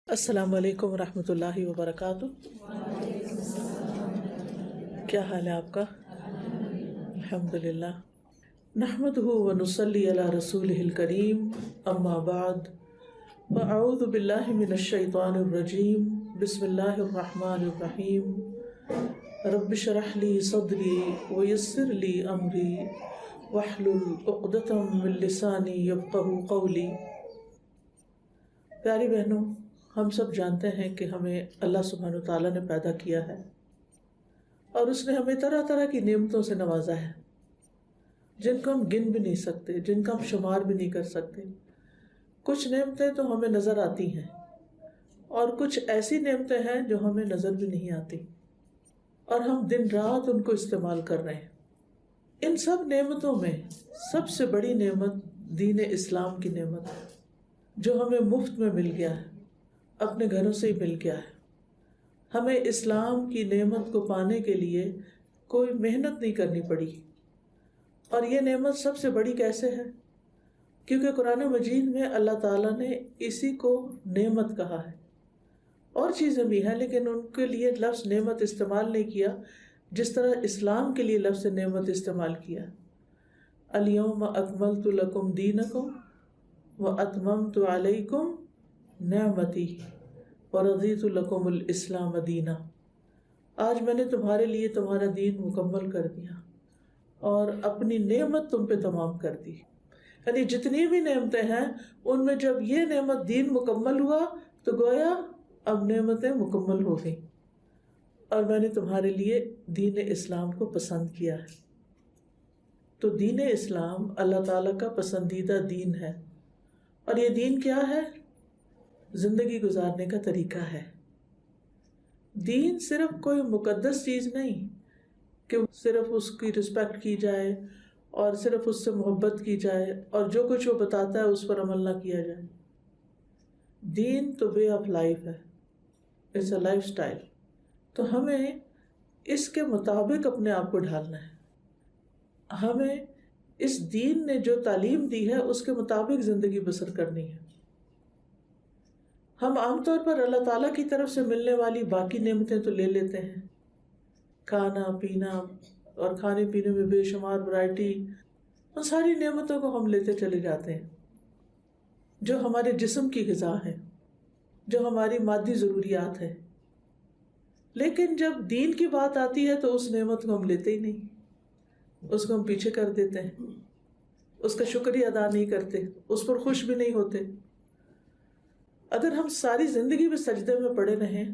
السلام علیکم ورحمۃ اللہ وبرکاتہ۔ کیا حال ہے آپ کا؟ الحمدللہ، نحمدہ ونصلی علی رسولہ الکریم، اما بعد، فاعوذ باللہ من الشیطان الرجیم، بسم اللہ الرحمن الرحیم، رب اشرح لی صدری ویسر لی امری واحلل عقدۃ من لسانی یفقہوا قولی۔ پیاری بہنوں، ہم سب جانتے ہیں کہ ہمیں اللہ سبحانہ وتعالیٰ نے پیدا کیا ہے اور اس نے ہمیں طرح طرح کی نعمتوں سے نوازا ہے جن کو ہم گن بھی نہیں سکتے، جن کا ہم شمار بھی نہیں کر سکتے۔ کچھ نعمتیں تو ہمیں نظر آتی ہیں اور کچھ ایسی نعمتیں ہیں جو ہمیں نظر بھی نہیں آتی اور ہم دن رات ان کو استعمال کر رہے ہیں۔ ان سب نعمتوں میں سب سے بڑی نعمت دین اسلام کی نعمت ہے، جو ہمیں مفت میں مل گیا ہے، اپنے گھروں سے ہی مل گیا ہے۔ ہمیں اسلام کی نعمت کو پانے کے لیے کوئی محنت نہیں کرنی پڑی، اور یہ نعمت سب سے بڑی کیسے ہے؟ کیونکہ قرآن مجید میں اللہ تعالیٰ نے اسی کو نعمت کہا ہے۔ اور چیزیں بھی ہیں لیکن ان کے لیے لفظ نعمت استعمال نہیں کیا جس طرح اسلام کے لیے لفظ نعمت استعمال کیا۔ الیوم اکملت لکم دینکم واتممت علیکم نعمتی ورضیت لکم الاسلام دینا۔ آج میں نے تمہارے لیے تمہارا دین مکمل کر دیا اور اپنی نعمت تم پہ تمام کر دی۔ یعنی جتنی بھی نعمتیں ہیں ان میں جب یہ نعمت دین مکمل ہوا تو گویا اب نعمتیں مکمل ہو گئیں، اور میں نے تمہارے لیے دین اسلام کو پسند کیا ہے۔ تو دین اسلام اللہ تعالیٰ کا پسندیدہ دین ہے، اور یہ دین کیا ہے؟ زندگی گزارنے کا طریقہ ہے۔ دین صرف کوئی مقدس چیز نہیں کہ صرف اس کی رسپیکٹ کی جائے اور صرف اس سے محبت کی جائے اور جو کچھ وہ بتاتا ہے اس پر عمل نہ کیا جائے۔ دین تو وے آف لائف ہے، اٹس اے لائف سٹائل۔ تو ہمیں اس کے مطابق اپنے آپ کو ڈھالنا ہے۔ ہمیں اس دین نے جو تعلیم دی ہے اس کے مطابق زندگی بسر کرنی ہے۔ ہم عام طور پر اللہ تعالیٰ کی طرف سے ملنے والی باقی نعمتیں تو لے لیتے ہیں، کھانا پینا اور کھانے پینے میں بے شمار ورائٹی، ان ساری نعمتوں کو ہم لیتے چلے جاتے ہیں جو ہمارے جسم کی غذا ہے، جو ہماری مادی ضروریات ہے۔ لیکن جب دین کی بات آتی ہے تو اس نعمت کو ہم لیتے ہی نہیں، اس کو ہم پیچھے کر دیتے ہیں، اس کا شکریہ ادا نہیں کرتے، اس پر خوش بھی نہیں ہوتے۔ اگر ہم ساری زندگی بھی سجدے میں پڑے رہیں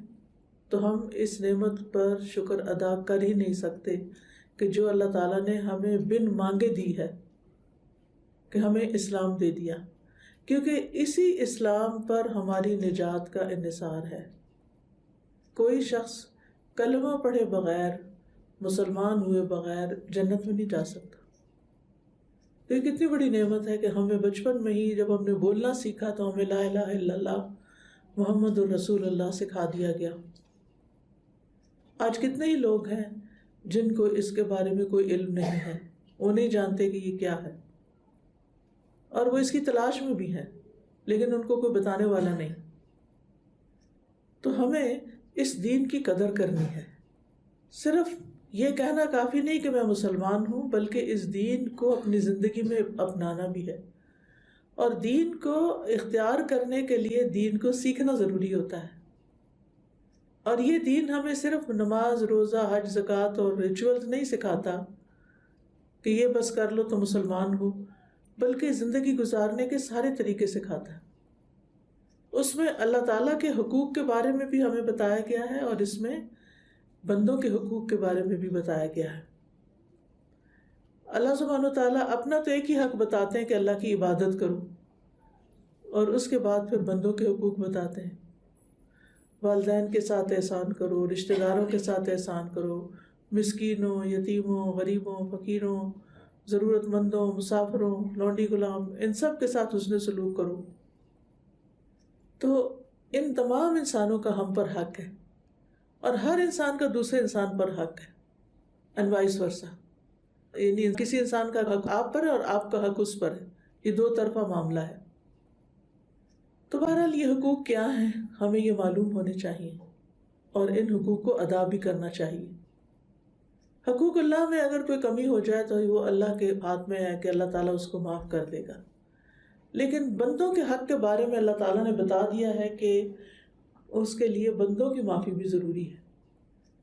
تو ہم اس نعمت پر شکر ادا کر ہی نہیں سکتے کہ جو اللہ تعالیٰ نے ہمیں بن مانگے دی ہے، کہ ہمیں اسلام دے دیا، کیونکہ اسی اسلام پر ہماری نجات کا انحصار ہے۔ کوئی شخص کلمہ پڑھے بغیر، مسلمان ہوئے بغیر جنت میں نہیں جا سکتا۔ تو یہ کتنی بڑی نعمت ہے کہ ہمیں بچپن میں ہی جب ہم نے بولنا سیکھا تو ہمیں لا الہ الا اللہ محمد الرسول اللہ سکھا دیا گیا۔ آج کتنے ہی لوگ ہیں جن کو اس کے بارے میں کوئی علم نہیں ہے، وہ نہیں جانتے کہ یہ کیا ہے، اور وہ اس کی تلاش میں بھی ہیں لیکن ان کو کوئی بتانے والا نہیں۔ تو ہمیں اس دین کی قدر کرنی ہے۔ صرف یہ کہنا کافی نہیں کہ میں مسلمان ہوں، بلکہ اس دین کو اپنی زندگی میں اپنانا بھی ہے، اور دین کو اختیار کرنے کے لیے دین کو سیکھنا ضروری ہوتا ہے۔ اور یہ دین ہمیں صرف نماز، روزہ، حج، زکوٰۃ اور ریچولز نہیں سکھاتا کہ یہ بس کر لو تو مسلمان ہو، بلکہ زندگی گزارنے کے سارے طریقے سکھاتا ہے۔ اس میں اللہ تعالیٰ کے حقوق کے بارے میں بھی ہمیں بتایا گیا ہے، اور اس میں بندوں کے حقوق کے بارے میں بھی بتایا گیا ہے۔ اللہ سبحانہ وتعالیٰ اپنا تو ایک ہی حق بتاتے ہیں کہ اللہ کی عبادت کرو، اور اس کے بعد پھر بندوں کے حقوق بتاتے ہیں۔ والدین کے ساتھ احسان کرو، رشتہ داروں کے ساتھ احسان کرو، مسکینوں، یتیموں، غریبوں، فقیروں، ضرورت مندوں، مسافروں، لونڈی غلام، ان سب کے ساتھ حسن سلوک کرو۔ تو ان تمام انسانوں کا ہم پر حق ہے، اور ہر انسان کا دوسرے انسان پر حق ہے، اینڈ وائس ورسا۔ یعنی کسی انسان کا حق آپ پر ہے اور آپ کا حق اس پر ہے، یہ دو طرفہ معاملہ ہے۔ تو بہرحال یہ حقوق کیا ہیں ہمیں یہ معلوم ہونے چاہیے، اور ان حقوق کو ادا بھی کرنا چاہیے۔ حقوق اللہ میں اگر کوئی کمی ہو جائے تو وہ اللہ کے ہاتھ میں ہے کہ اللہ تعالیٰ اس کو معاف کر دے گا، لیکن بندوں کے حق کے بارے میں اللہ تعالیٰ نے بتا دیا ہے کہ اس کے لیے بندوں کی معافی بھی ضروری ہے۔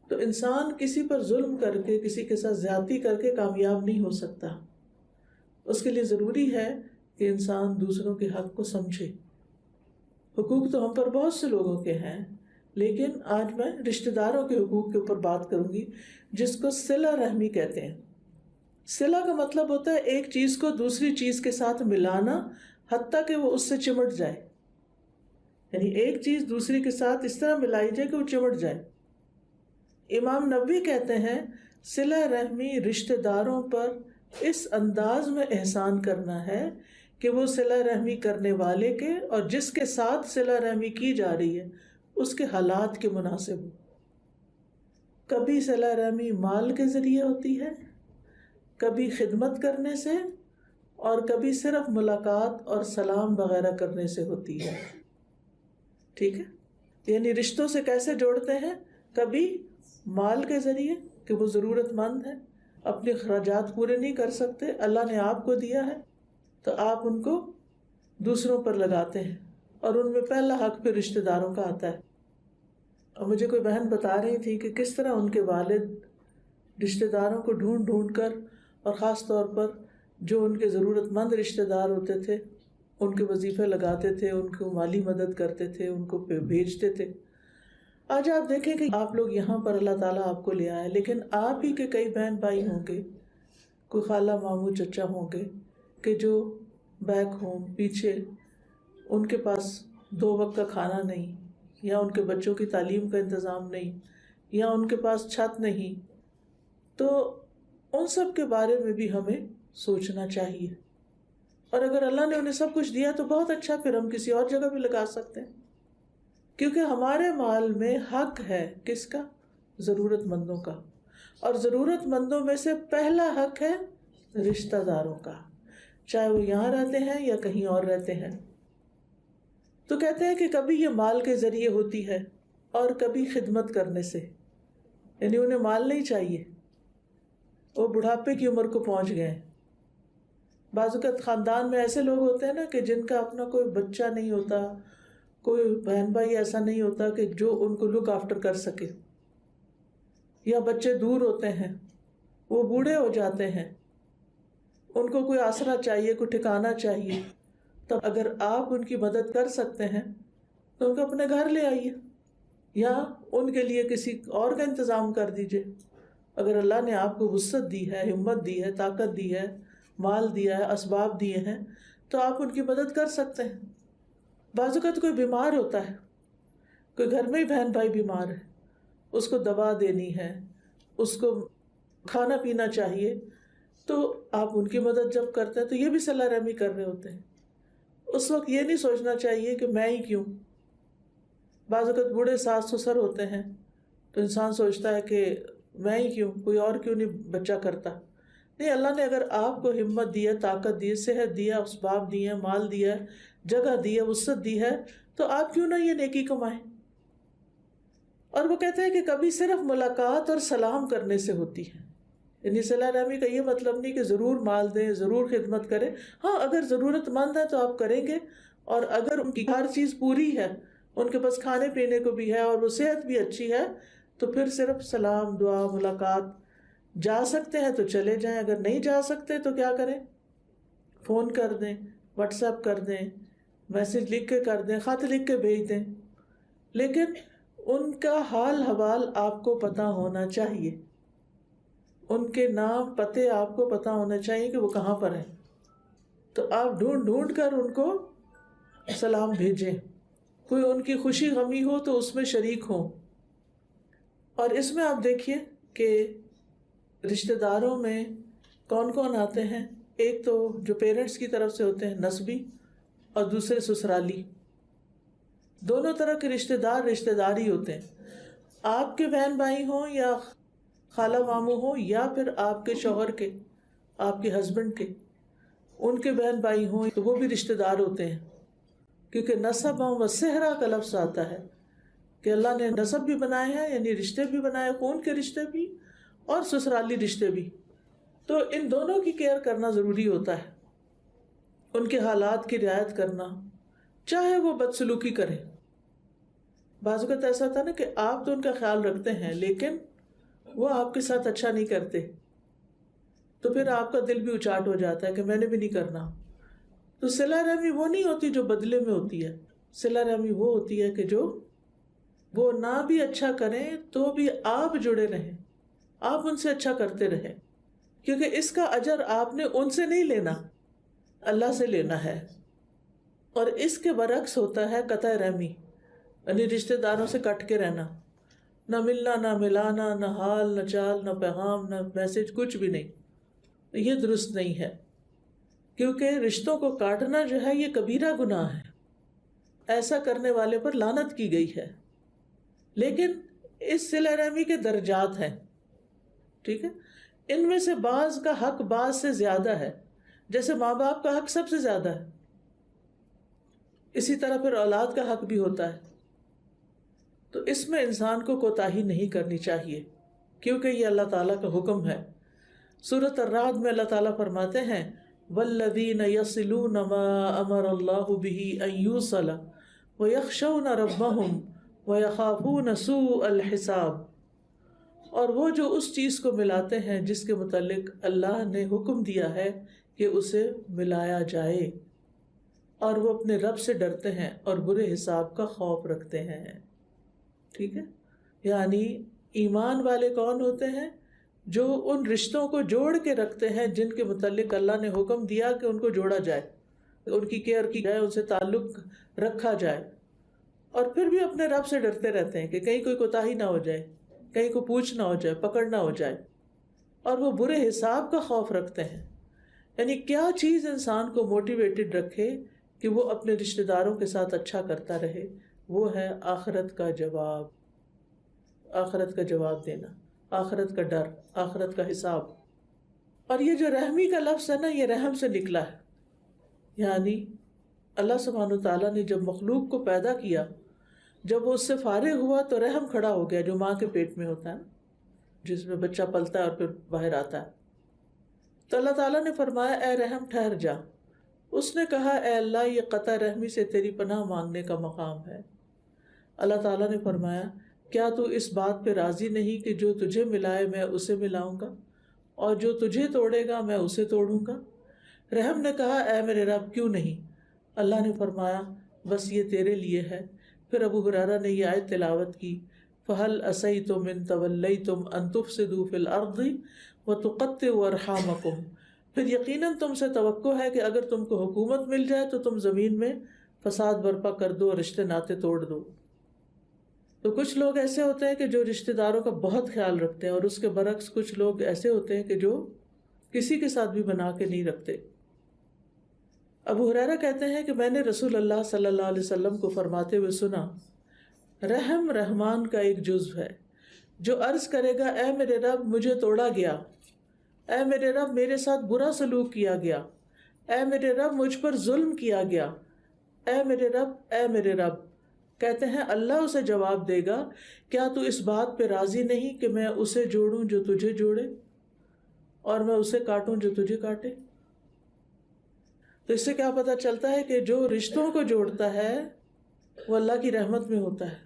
تو انسان کسی پر ظلم کر کے، کسی کے ساتھ زیادتی کر کے کامیاب نہیں ہو سکتا۔ اس کے لیے ضروری ہے کہ انسان دوسروں کے حق کو سمجھے۔ حقوق تو ہم پر بہت سے لوگوں کے ہیں، لیکن آج میں رشتہ داروں کے حقوق کے اوپر بات کروں گی، جس کو صلہ رحمی کہتے ہیں۔ صلہ کا مطلب ہوتا ہے ایک چیز کو دوسری چیز کے ساتھ ملانا، حتیٰ کہ وہ اس سے چمٹ جائے، یعنی ایک چیز دوسری کے ساتھ اس طرح ملائی جائے کہ وہ چمٹ جائے۔ امام نووی کہتے ہیں صلہ رحمی رشتہ داروں پر اس انداز میں احسان کرنا ہے کہ وہ صلہ رحمی کرنے والے کے اور جس کے ساتھ صلہ رحمی کی جا رہی ہے اس کے حالات کے مناسب ہو۔ کبھی صلہ رحمی مال کے ذریعے ہوتی ہے، کبھی خدمت کرنے سے، اور کبھی صرف ملاقات اور سلام وغیرہ کرنے سے ہوتی ہے۔ ٹھیک ہے، یعنی رشتوں سے کیسے جوڑتے ہیں؟ کبھی مال کے ذریعے کہ وہ ضرورت مند ہے، اپنے اخراجات پورے نہیں کر سکتے، اللہ نے آپ کو دیا ہے تو آپ ان کو دوسروں پر لگاتے ہیں، اور ان میں پہلا حق پھر رشتہ داروں کا آتا ہے۔ اور مجھے کوئی بہن بتا رہی تھی کہ کس طرح ان کے والد رشتہ داروں کو ڈھونڈ ڈھونڈ کر، اور خاص طور پر جو ان کے ضرورت مند رشتہ دار ہوتے تھے ان کے وظیفے لگاتے تھے، ان کو مالی مدد کرتے تھے، ان کو بھیجتے تھے۔ آج آپ دیکھیں کہ آپ لوگ یہاں پر اللہ تعالیٰ آپ کو لے آئے، لیکن آپ ہی کے کئی بہن بھائی ہوں گے، کوئی خالہ ماموں چچا ہوں گے کہ جو بیک ہوم پیچھے، ان کے پاس 2 وقت کا کھانا نہیں، یا ان کے بچوں کی تعلیم کا انتظام نہیں، یا ان کے پاس چھت نہیں۔ تو ان سب کے بارے میں بھی ہمیں سوچنا چاہیے، اور اگر اللہ نے انہیں سب کچھ دیا تو بہت اچھا، پھر ہم کسی اور جگہ بھی لگا سکتے ہیں، کیونکہ ہمارے مال میں حق ہے کس کا؟ ضرورت مندوں کا، اور ضرورت مندوں میں سے پہلا حق ہے رشتہ داروں کا، چاہے وہ یہاں رہتے ہیں یا کہیں اور رہتے ہیں۔ تو کہتے ہیں کہ کبھی یہ مال کے ذریعے ہوتی ہے اور کبھی خدمت کرنے سے، یعنی انہیں مال نہیں چاہیے، وہ بڑھاپے کی عمر کو پہنچ گئے۔ بعض اوقات خاندان میں ایسے لوگ ہوتے ہیں نا کہ جن کا اپنا کوئی بچہ نہیں ہوتا، کوئی بہن بھائی ایسا نہیں ہوتا کہ جو ان کو لک آفٹر کر سکے، یا بچے دور ہوتے ہیں، وہ بوڑھے ہو جاتے ہیں، ان کو کوئی آسرا چاہیے، کوئی ٹھکانہ چاہیے۔ تو اگر آپ ان کی مدد کر سکتے ہیں تو ان کو اپنے گھر لے آئیے، یا ان کے لیے کسی اور کا انتظام کر دیجئے۔ اگر اللہ نے آپ کو وسعت دی ہے، ہمت دی ہے، طاقت دی ہے، مال دیا ہے، اسباب دیے ہیں، تو آپ ان کی مدد کر سکتے ہیں۔ بعض اوقات کوئی بیمار ہوتا ہے، کوئی گھر میں ہی بہن بھائی بیمار ہے، اس کو دوا دینی ہے، اس کو کھانا پینا چاہیے، تو آپ ان کی مدد جب کرتے ہیں تو یہ بھی صلہ رحمی کر رہے ہوتے ہیں۔ اس وقت یہ نہیں سوچنا چاہیے کہ میں ہی کیوں۔ بعض اوقات بوڑھے ساس سسر ہوتے ہیں تو انسان سوچتا ہے کہ میں ہی کیوں، کوئی اور کیوں نہیں بچہ کرتا۔ نہیں، اللہ نے اگر آپ کو ہمت دی ہے، طاقت دی ہے، صحت دی ہے، اسباب دی ہے، مال دیا ہے، جگہ دی ہے، وسعت دی ہے، تو آپ کیوں نہ یہ نیکی کمائیں۔ اور وہ کہتے ہیں کہ کبھی صرف ملاقات اور سلام کرنے سے ہوتی ہے، یعنی صلہ رحمی کا یہ مطلب نہیں کہ ضرور مال دیں، ضرور خدمت کریں۔ ہاں، اگر ضرورت مند ہے تو آپ کریں گے، اور اگر ان کی ہر چیز پوری ہے، ان کے پاس کھانے پینے کو بھی ہے اور وہ صحت بھی اچھی ہے، تو پھر صرف سلام، دعا، ملاقات، جا سکتے ہیں تو چلے جائیں، اگر نہیں جا سکتے تو کیا کریں؟ فون کر دیں، واٹس ایپ کر دیں، میسج لکھ کے کر دیں، خط لکھ کے بھیج دیں، لیکن ان کا حال حوال آپ کو پتہ ہونا چاہیے، ان کے نام پتے آپ کو پتہ ہونا چاہیے کہ وہ کہاں پر ہیں، تو آپ ڈھونڈ ڈھونڈ کر ان کو سلام بھیجیں۔ کوئی ان کی خوشی غمی ہو تو اس میں شریک ہوں۔ اور اس میں آپ دیکھیے کہ رشتہ داروں میں کون کون آتے ہیں۔ ایک تو جو پیرنٹس کی طرف سے ہوتے ہیں، نسبی، اور دوسرے سسرالی۔ دونوں طرح کے رشتہ دار ہی ہوتے ہیں، آپ کے بہن بھائی ہوں یا خالہ ماموں ہوں، یا پھر آپ کے شوہر کے، آپ کے ہسبینڈ کے، ان کے بہن بھائی ہوں تو وہ بھی رشتہ دار ہوتے ہیں۔ کیونکہ نسب و صہرا کا لفظ آتا ہے کہ اللہ نے نسب بھی بنائے ہیں، یعنی رشتے بھی بنائے، خون کے رشتے بھی اور سسرالی رشتے بھی. تو ان دونوں کی کیئر کرنا ضروری ہوتا ہے، ان کے حالات کی رعایت کرنا، چاہے وہ بدسلوکی کریں. بعض اوقات ایسا ہوتا ہے نا کہ آپ تو ان کا خیال رکھتے ہیں لیکن وہ آپ کے ساتھ اچھا نہیں کرتے، تو پھر آپ کا دل بھی اچاٹ ہو جاتا ہے کہ میں نے بھی نہیں کرنا. تو صلہ رحمی وہ نہیں ہوتی جو بدلے میں ہوتی ہے، صلہ رحمی وہ ہوتی ہے کہ جو وہ نہ بھی اچھا کریں تو بھی آپ جڑے رہیں، آپ ان سے اچھا کرتے رہیں، کیونکہ اس کا اجر آپ نے ان سے نہیں لینا، اللہ سے لینا ہے. اور اس کے برعکس ہوتا ہے قطع رحمی، یعنی رشتہ داروں سے کٹ کے رہنا، نہ ملنا، نہ ملانا، نہ حال، نہ چال، نہ پیغام، نہ میسج، کچھ بھی نہیں. یہ درست نہیں ہے، کیونکہ رشتوں کو کاٹنا جو ہے یہ کبیرہ گناہ ہے، ایسا کرنے والے پر لعنت کی گئی ہے. لیکن اس صلہ رحمی کے درجات ہیں، ٹھیک ہے، ان میں سے بعض کا حق بعض سے زیادہ ہے، جیسے ماں باپ کا حق سب سے زیادہ ہے، اسی طرح پھر اولاد کا حق بھی ہوتا ہے. تو اس میں انسان کو کوتاہی نہیں کرنی چاہیے، کیونکہ یہ اللہ تعالیٰ کا حکم ہے. سورۃ الرعد میں اللہ تعالیٰ فرماتے ہیں والذین یصلون ما امر اللہ بہ ان یوصل ویخشون ربہم ویخافون سوء الحساب. اور وہ جو اس چیز کو ملاتے ہیں جس کے متعلق اللہ نے حکم دیا ہے کہ اسے ملایا جائے، اور وہ اپنے رب سے ڈرتے ہیں اور برے حساب کا خوف رکھتے ہیں. ٹھیک ہے، یعنی ایمان والے کون ہوتے ہیں؟ جو ان رشتوں کو جوڑ کے رکھتے ہیں جن کے متعلق اللہ نے حکم دیا کہ ان کو جوڑا جائے، ان کی کیئر کی جائے، ان سے تعلق رکھا جائے، اور پھر بھی اپنے رب سے ڈرتے رہتے ہیں کہ کہیں کوئی کوتاہی نہ ہو جائے، کہیں کو پوچھ نہ ہو جائے، پکڑ نہ ہو جائے، اور وہ برے حساب کا خوف رکھتے ہیں. یعنی کیا چیز انسان کو موٹیویٹڈ رکھے کہ وہ اپنے رشتہ داروں کے ساتھ اچھا کرتا رہے؟ وہ ہے آخرت کا جواب، آخرت کا جواب دینا، آخرت کا ڈر، آخرت کا حساب. اور یہ جو رحمی کا لفظ ہے نا، یہ رحم سے نکلا ہے. یعنی اللہ سبحانہ وتعالیٰ نے جب مخلوق کو پیدا کیا، جب وہ اس سے فارغ ہوا تو رحم کھڑا ہو گیا، جو ماں کے پیٹ میں ہوتا ہے، جس میں بچہ پلتا ہے اور پھر باہر آتا ہے. تو اللہ تعالیٰ نے فرمایا اے رحم ٹھہر جا. اس نے کہا اے اللہ یہ قطع رحمی سے تیری پناہ مانگنے کا مقام ہے. اللہ تعالیٰ نے فرمایا کیا تو اس بات پہ راضی نہیں کہ جو تجھے ملائے میں اسے ملاؤں گا، اور جو تجھے توڑے گا میں اسے توڑوں گا؟ رحم نے کہا اے میرے رب کیوں نہیں؟ اللہ نے فرمایا بس یہ تیرے لیے ہے. پھر ابو ہریرہ نے یہ آیت تلاوت کی فَهَلْ أَسَيْتُمْ إِن تَوَلَّيْتُمْ أَن تُفْسِدُوا فِي الْأَرْضِ وَتُقَطِّعُوا أَرْحَامَكُمْ. پھر یقیناً تم سے توقع ہے کہ اگر تم کو حکومت مل جائے تو تم زمین میں فساد برپا کر دو اور رشتے ناطے توڑ دو. تو کچھ لوگ ایسے ہوتے ہیں کہ جو رشتہ داروں کا بہت خیال رکھتے ہیں، اور اس کے برعکس کچھ لوگ ایسے ہوتے ہیں کہ جو کسی کے ساتھ بھی بنا کے نہیں رکھتے. ابو ہریرہ کہتے ہیں کہ میں نے رسول اللہ صلی اللہ علیہ وسلم کو فرماتے ہوئے سنا رحم رحمان کا ایک جزو ہے، جو عرض کرے گا اے میرے رب مجھے توڑا گیا، اے میرے رب میرے ساتھ برا سلوک کیا گیا، اے میرے رب مجھ پر ظلم کیا گیا، اے میرے رب، اے میرے رب. کہتے ہیں اللہ اسے جواب دے گا کیا تو اس بات پہ راضی نہیں کہ میں اسے جوڑوں جو تجھے جوڑے، اور میں اسے کاٹوں جو تجھے کاٹے؟ تو اس سے کیا پتہ چلتا ہے کہ جو رشتوں کو جوڑتا ہے وہ اللہ کی رحمت میں ہوتا ہے،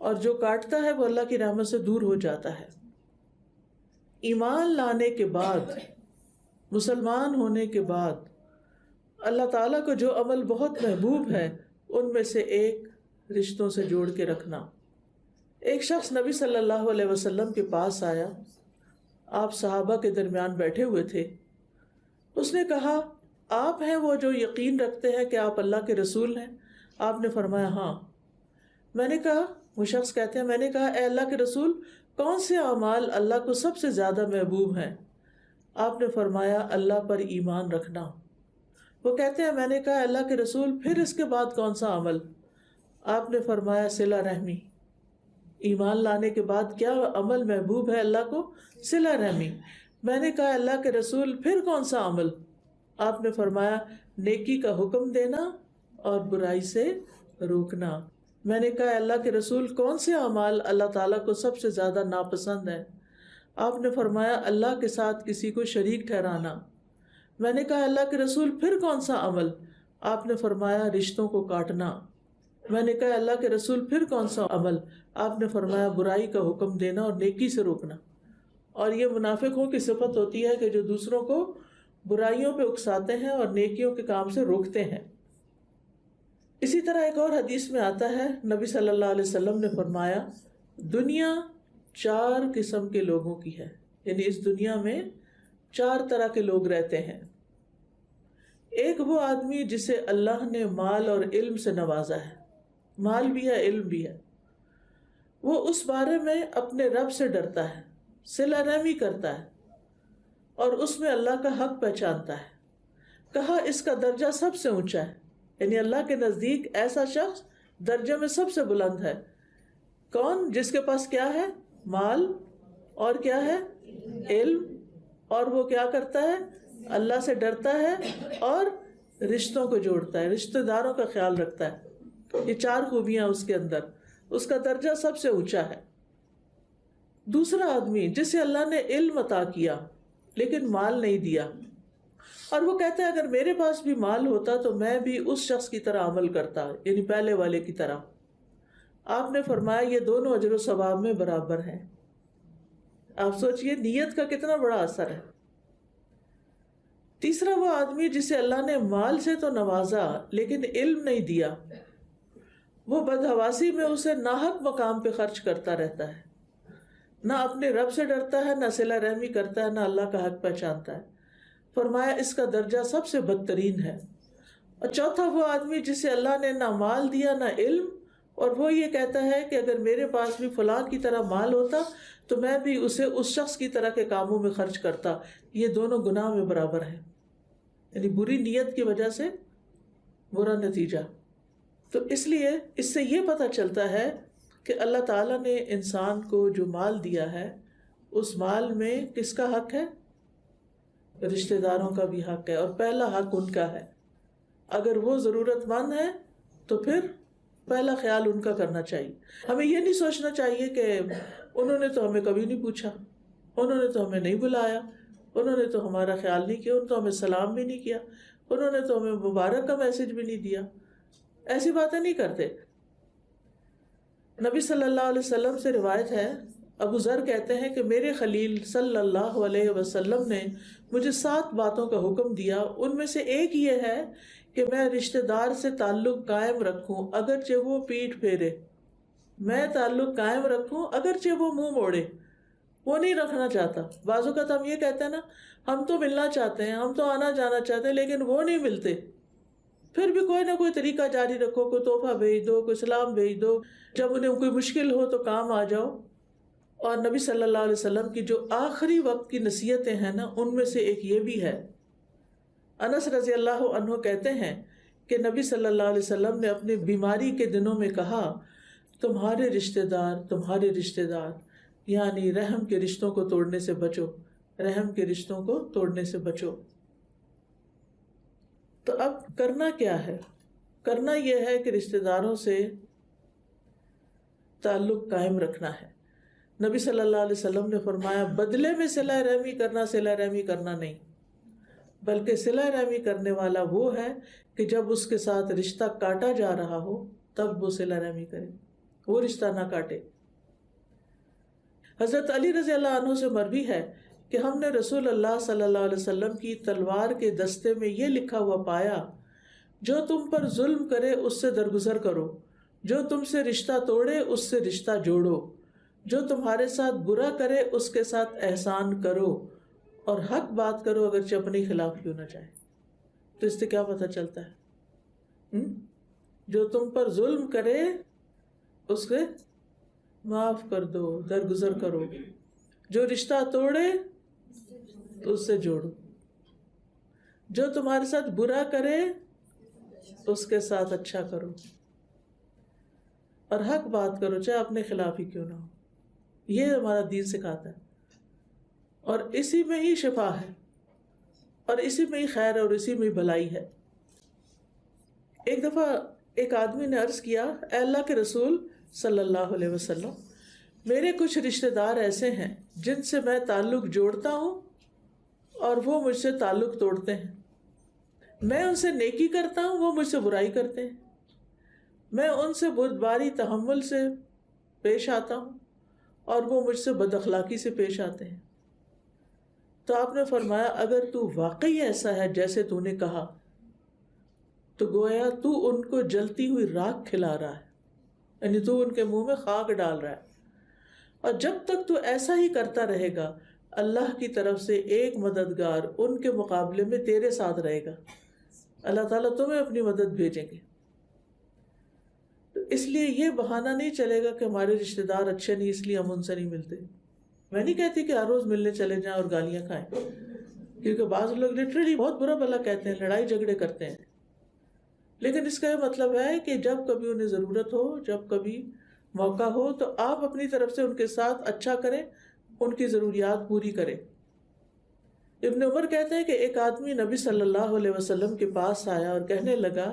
اور جو کاٹتا ہے وہ اللہ کی رحمت سے دور ہو جاتا ہے. ایمان لانے کے بعد، مسلمان ہونے کے بعد اللہ تعالیٰ کو جو عمل بہت محبوب ہے ان میں سے ایک رشتوں سے جوڑ کے رکھنا. ایک شخص نبی صلی اللہ علیہ وسلم کے پاس آیا، آپ صحابہ کے درمیان بیٹھے ہوئے تھے. اس نے کہا آپ ہیں وہ جو یقین رکھتے ہیں کہ آپ اللہ کے رسول ہیں؟ آپ نے فرمایا ہاں. میں نے کہا، وہ شخص کہتے ہیں میں نے کہا اے اللہ کے رسول کون سے اعمال اللہ کو سب سے زیادہ محبوب ہیں؟ آپ نے فرمایا اللہ پر ایمان رکھنا. وہ کہتے ہیں میں نے کہا اللہ کے رسول پھر اس کے بعد کون سا عمل؟ آپ نے فرمایا صلہ رحمی. ایمان لانے کے بعد کیا عمل محبوب ہے اللہ کو؟ صلہ رحمی. میں نے کہا اللہ کے رسول پھر کون سا عمل؟ آپ نے فرمایا نیکی کا حکم دینا اور برائی سے روکنا۔ میں نے کہا اللہ کے رسول کون سے اعمال اللہ تعالیٰ کو سب سے زیادہ ناپسند ہے؟ آپ نے فرمایا اللہ کے ساتھ کسی کو شریک ٹھہرانا۔ میں نے کہا اللہ کے رسول پھر کون سا عمل؟ آپ نے فرمایا رشتوں کو کاٹنا۔ میں نے کہا اللہ کے رسول پھر کون سا عمل؟ آپ نے فرمایا برائی کا حکم دینا اور نیکی سے روکنا۔ اور یہ منافقوں کی صفت ہوتی ہے کہ جو دوسروں کو برائیوں پہ اکساتے ہیں اور نیکیوں کے کام سے روکتے ہیں۔ اسی طرح ایک اور حدیث میں آتا ہے، نبی صلی اللہ علیہ وسلم نے فرمایا دنیا 4 قسم کے لوگوں کی ہے، یعنی اس دنیا میں 4 طرح کے لوگ رہتے ہیں۔ ایک وہ آدمی جسے اللہ نے مال اور علم سے نوازا ہے، مال بھی ہے علم بھی ہے، وہ اس بارے میں اپنے رب سے ڈرتا ہے، صلہ رحمی کرتا ہے اور اس میں اللہ کا حق پہچانتا ہے۔ کہا اس کا درجہ سب سے اونچا ہے، یعنی اللہ کے نزدیک ایسا شخص درجے میں سب سے بلند ہے۔ کون؟ جس کے پاس کیا ہے؟ مال، اور کیا ہے؟ علم، اور وہ کیا کرتا ہے؟ اللہ سے ڈرتا ہے اور رشتوں کو جوڑتا ہے، رشتہ داروں کا خیال رکھتا ہے۔ یہ 4 خوبیاں اس کے اندر، اس کا درجہ سب سے اونچا ہے۔ دوسرا آدمی جسے اللہ نے علم عطا کیا لیکن مال نہیں دیا، اور وہ کہتا ہے اگر میرے پاس بھی مال ہوتا تو میں بھی اس شخص کی طرح عمل کرتا، یعنی پہلے والے کی طرح۔ آپ نے فرمایا یہ دونوں اجر و ثواب میں برابر ہیں۔ آپ سوچئے نیت کا کتنا بڑا اثر ہے۔ تیسرا وہ آدمی جسے اللہ نے مال سے تو نوازا لیکن علم نہیں دیا، وہ بدحواسی میں اسے ناحق مقام پہ خرچ کرتا رہتا ہے، نہ اپنے رب سے ڈرتا ہے، نہ صلہ رحمی کرتا ہے، نہ اللہ کا حق پہچانتا ہے۔ فرمایا اس کا درجہ سب سے بدترین ہے۔ اور چوتھا وہ آدمی جسے اللہ نے نہ مال دیا نہ علم، اور وہ یہ کہتا ہے کہ اگر میرے پاس بھی فلاں کی طرح مال ہوتا تو میں بھی اسے اس شخص کی طرح کے کاموں میں خرچ کرتا۔ یہ دونوں گناہ میں برابر ہیں، یعنی بری نیت کی وجہ سے برا نتیجہ۔ تو اس لیے اس سے یہ پتہ چلتا ہے کہ اللہ تعالیٰ نے انسان کو جو مال دیا ہے اس مال میں کس کا حق ہے؟ رشتہ داروں کا بھی حق ہے، اور پہلا حق ان کا ہے۔ اگر وہ ضرورت مند ہے تو پھر پہلا خیال ان کا کرنا چاہیے۔ ہمیں یہ نہیں سوچنا چاہیے کہ انہوں نے تو ہمیں کبھی نہیں پوچھا، انہوں نے تو ہمیں نہیں بلایا، انہوں نے تو ہمارا خیال نہیں کیا، انہوں نے تو ہمیں سلام بھی نہیں کیا، انہوں نے تو ہمیں مبارک کا میسج بھی نہیں دیا۔ ایسی باتیں نہیں کرتے۔ نبی صلی اللہ علیہ وسلم سے روایت ہے، ابو ذر کہتے ہیں کہ میرے خلیل صلی اللہ علیہ وسلم نے مجھے 7 باتوں کا حکم دیا، ان میں سے ایک یہ ہے کہ میں رشتہ دار سے تعلق قائم رکھوں اگرچہ وہ پیٹھ پھیرے۔ میں تعلق قائم رکھوں اگرچہ وہ منہ موڑے، وہ نہیں رکھنا چاہتا۔ بعض اوقات ہم یہ کہتے ہیں نا، ہم تو ملنا چاہتے ہیں، ہم تو آنا جانا چاہتے ہیں، لیکن وہ نہیں ملتے۔ پھر بھی کوئی نہ کوئی طریقہ جاری رکھو، کوئی تحفہ بھیج دو، کوئی سلام بھیج دو، جب انہیں کوئی مشکل ہو تو کام آ جاؤ۔ اور نبی صلی اللہ علیہ وسلم کی جو آخری وقت کی نصیحتیں ہیں نا، ان میں سے ایک یہ بھی ہے۔ انس رضی اللہ عنہ کہتے ہیں کہ نبی صلی اللہ علیہ وسلم نے اپنی بیماری کے دنوں میں کہا، تمہارے رشتہ دار یعنی رحم کے رشتوں کو توڑنے سے بچو، رحم کے رشتوں کو توڑنے سے بچو۔ تو اب کرنا کیا ہے؟ کرنا یہ ہے کہ رشتہ داروں سے تعلق قائم رکھنا ہے۔ نبی صلی اللہ علیہ وسلم نے فرمایا بدلے میں صلہ رحمی کرنا نہیں، بلکہ صلہ رحمی کرنے والا وہ ہے کہ جب اس کے ساتھ رشتہ کاٹا جا رہا ہو تب وہ صلہ رحمی کرے، وہ رشتہ نہ کاٹے۔ حضرت علی رضی اللہ عنہ سے مروی ہے کہ ہم نے رسول اللہ صلی اللہ علیہ وسلم کی تلوار کے دستے میں یہ لکھا ہوا پایا، جو تم پر ظلم کرے اس سے درگزر کرو، جو تم سے رشتہ توڑے اس سے رشتہ جوڑو، جو تمہارے ساتھ برا کرے اس کے ساتھ احسان کرو، اور حق بات کرو اگرچہ اپنے خلاف کیوں نہ جائے۔ تو اس سے کیا پتہ چلتا ہے؟ جو تم پر ظلم کرے اس کے معاف کر دو، درگزر کرو، جو رشتہ توڑے اس سے جوڑو، جو تمہارے ساتھ برا کرے اس کے ساتھ اچھا کرو، اور حق بات کرو چاہے اپنے خلاف ہی کیوں نہ ہو۔ یہ ہمارا دین سکھاتا ہے، اور اسی میں ہی شفا ہے، اور اسی میں ہی خیر ہے، اور اسی میں ہی بھلائی ہے۔ ایک دفعہ ایک آدمی نے عرض کیا، اے اللہ کے رسول صلی اللہ علیہ وسلم، میرے کچھ رشتہ دار ایسے ہیں جن سے میں تعلق جوڑتا ہوں اور وہ مجھ سے تعلق توڑتے ہیں، میں ان سے نیکی کرتا ہوں، وہ مجھ سے برائی کرتے ہیں، میں ان سے بردباری تحمل سے پیش آتا ہوں اور وہ مجھ سے بد اخلاقی سے پیش آتے ہیں۔ تو آپ نے فرمایا اگر تو واقعی ایسا ہے جیسے تو نے کہا تو گویا تو ان کو جلتی ہوئی راکھ کھلا رہا ہے، یعنی تو ان کے منہ میں خاک ڈال رہا ہے، اور جب تک تو ایسا ہی کرتا رہے گا اللہ کی طرف سے ایک مددگار ان کے مقابلے میں تیرے ساتھ رہے گا، اللہ تعالیٰ تمہیں اپنی مدد بھیجیں گے۔ تو اس لیے یہ بہانہ نہیں چلے گا کہ ہمارے رشتہ دار اچھے نہیں اس لیے ہم ان سے نہیں ملتے۔ میں نہیں کہتی کہ ہر روز ملنے چلے جائیں اور گالیاں کھائیں، کیونکہ بعض لوگ لٹرلی بہت برا بھلا کہتے ہیں، لڑائی جھگڑے کرتے ہیں، لیکن اس کا یہ مطلب ہے کہ جب کبھی انہیں ضرورت ہو، جب کبھی موقع ہو تو آپ اپنی طرف سے ان کے ساتھ اچھا کریں، ان کی ضروریات پوری کریں۔ ابن عمر کہتے ہیں کہ ایک آدمی نبی صلی اللہ علیہ وسلم کے پاس آیا اور کہنے لگا،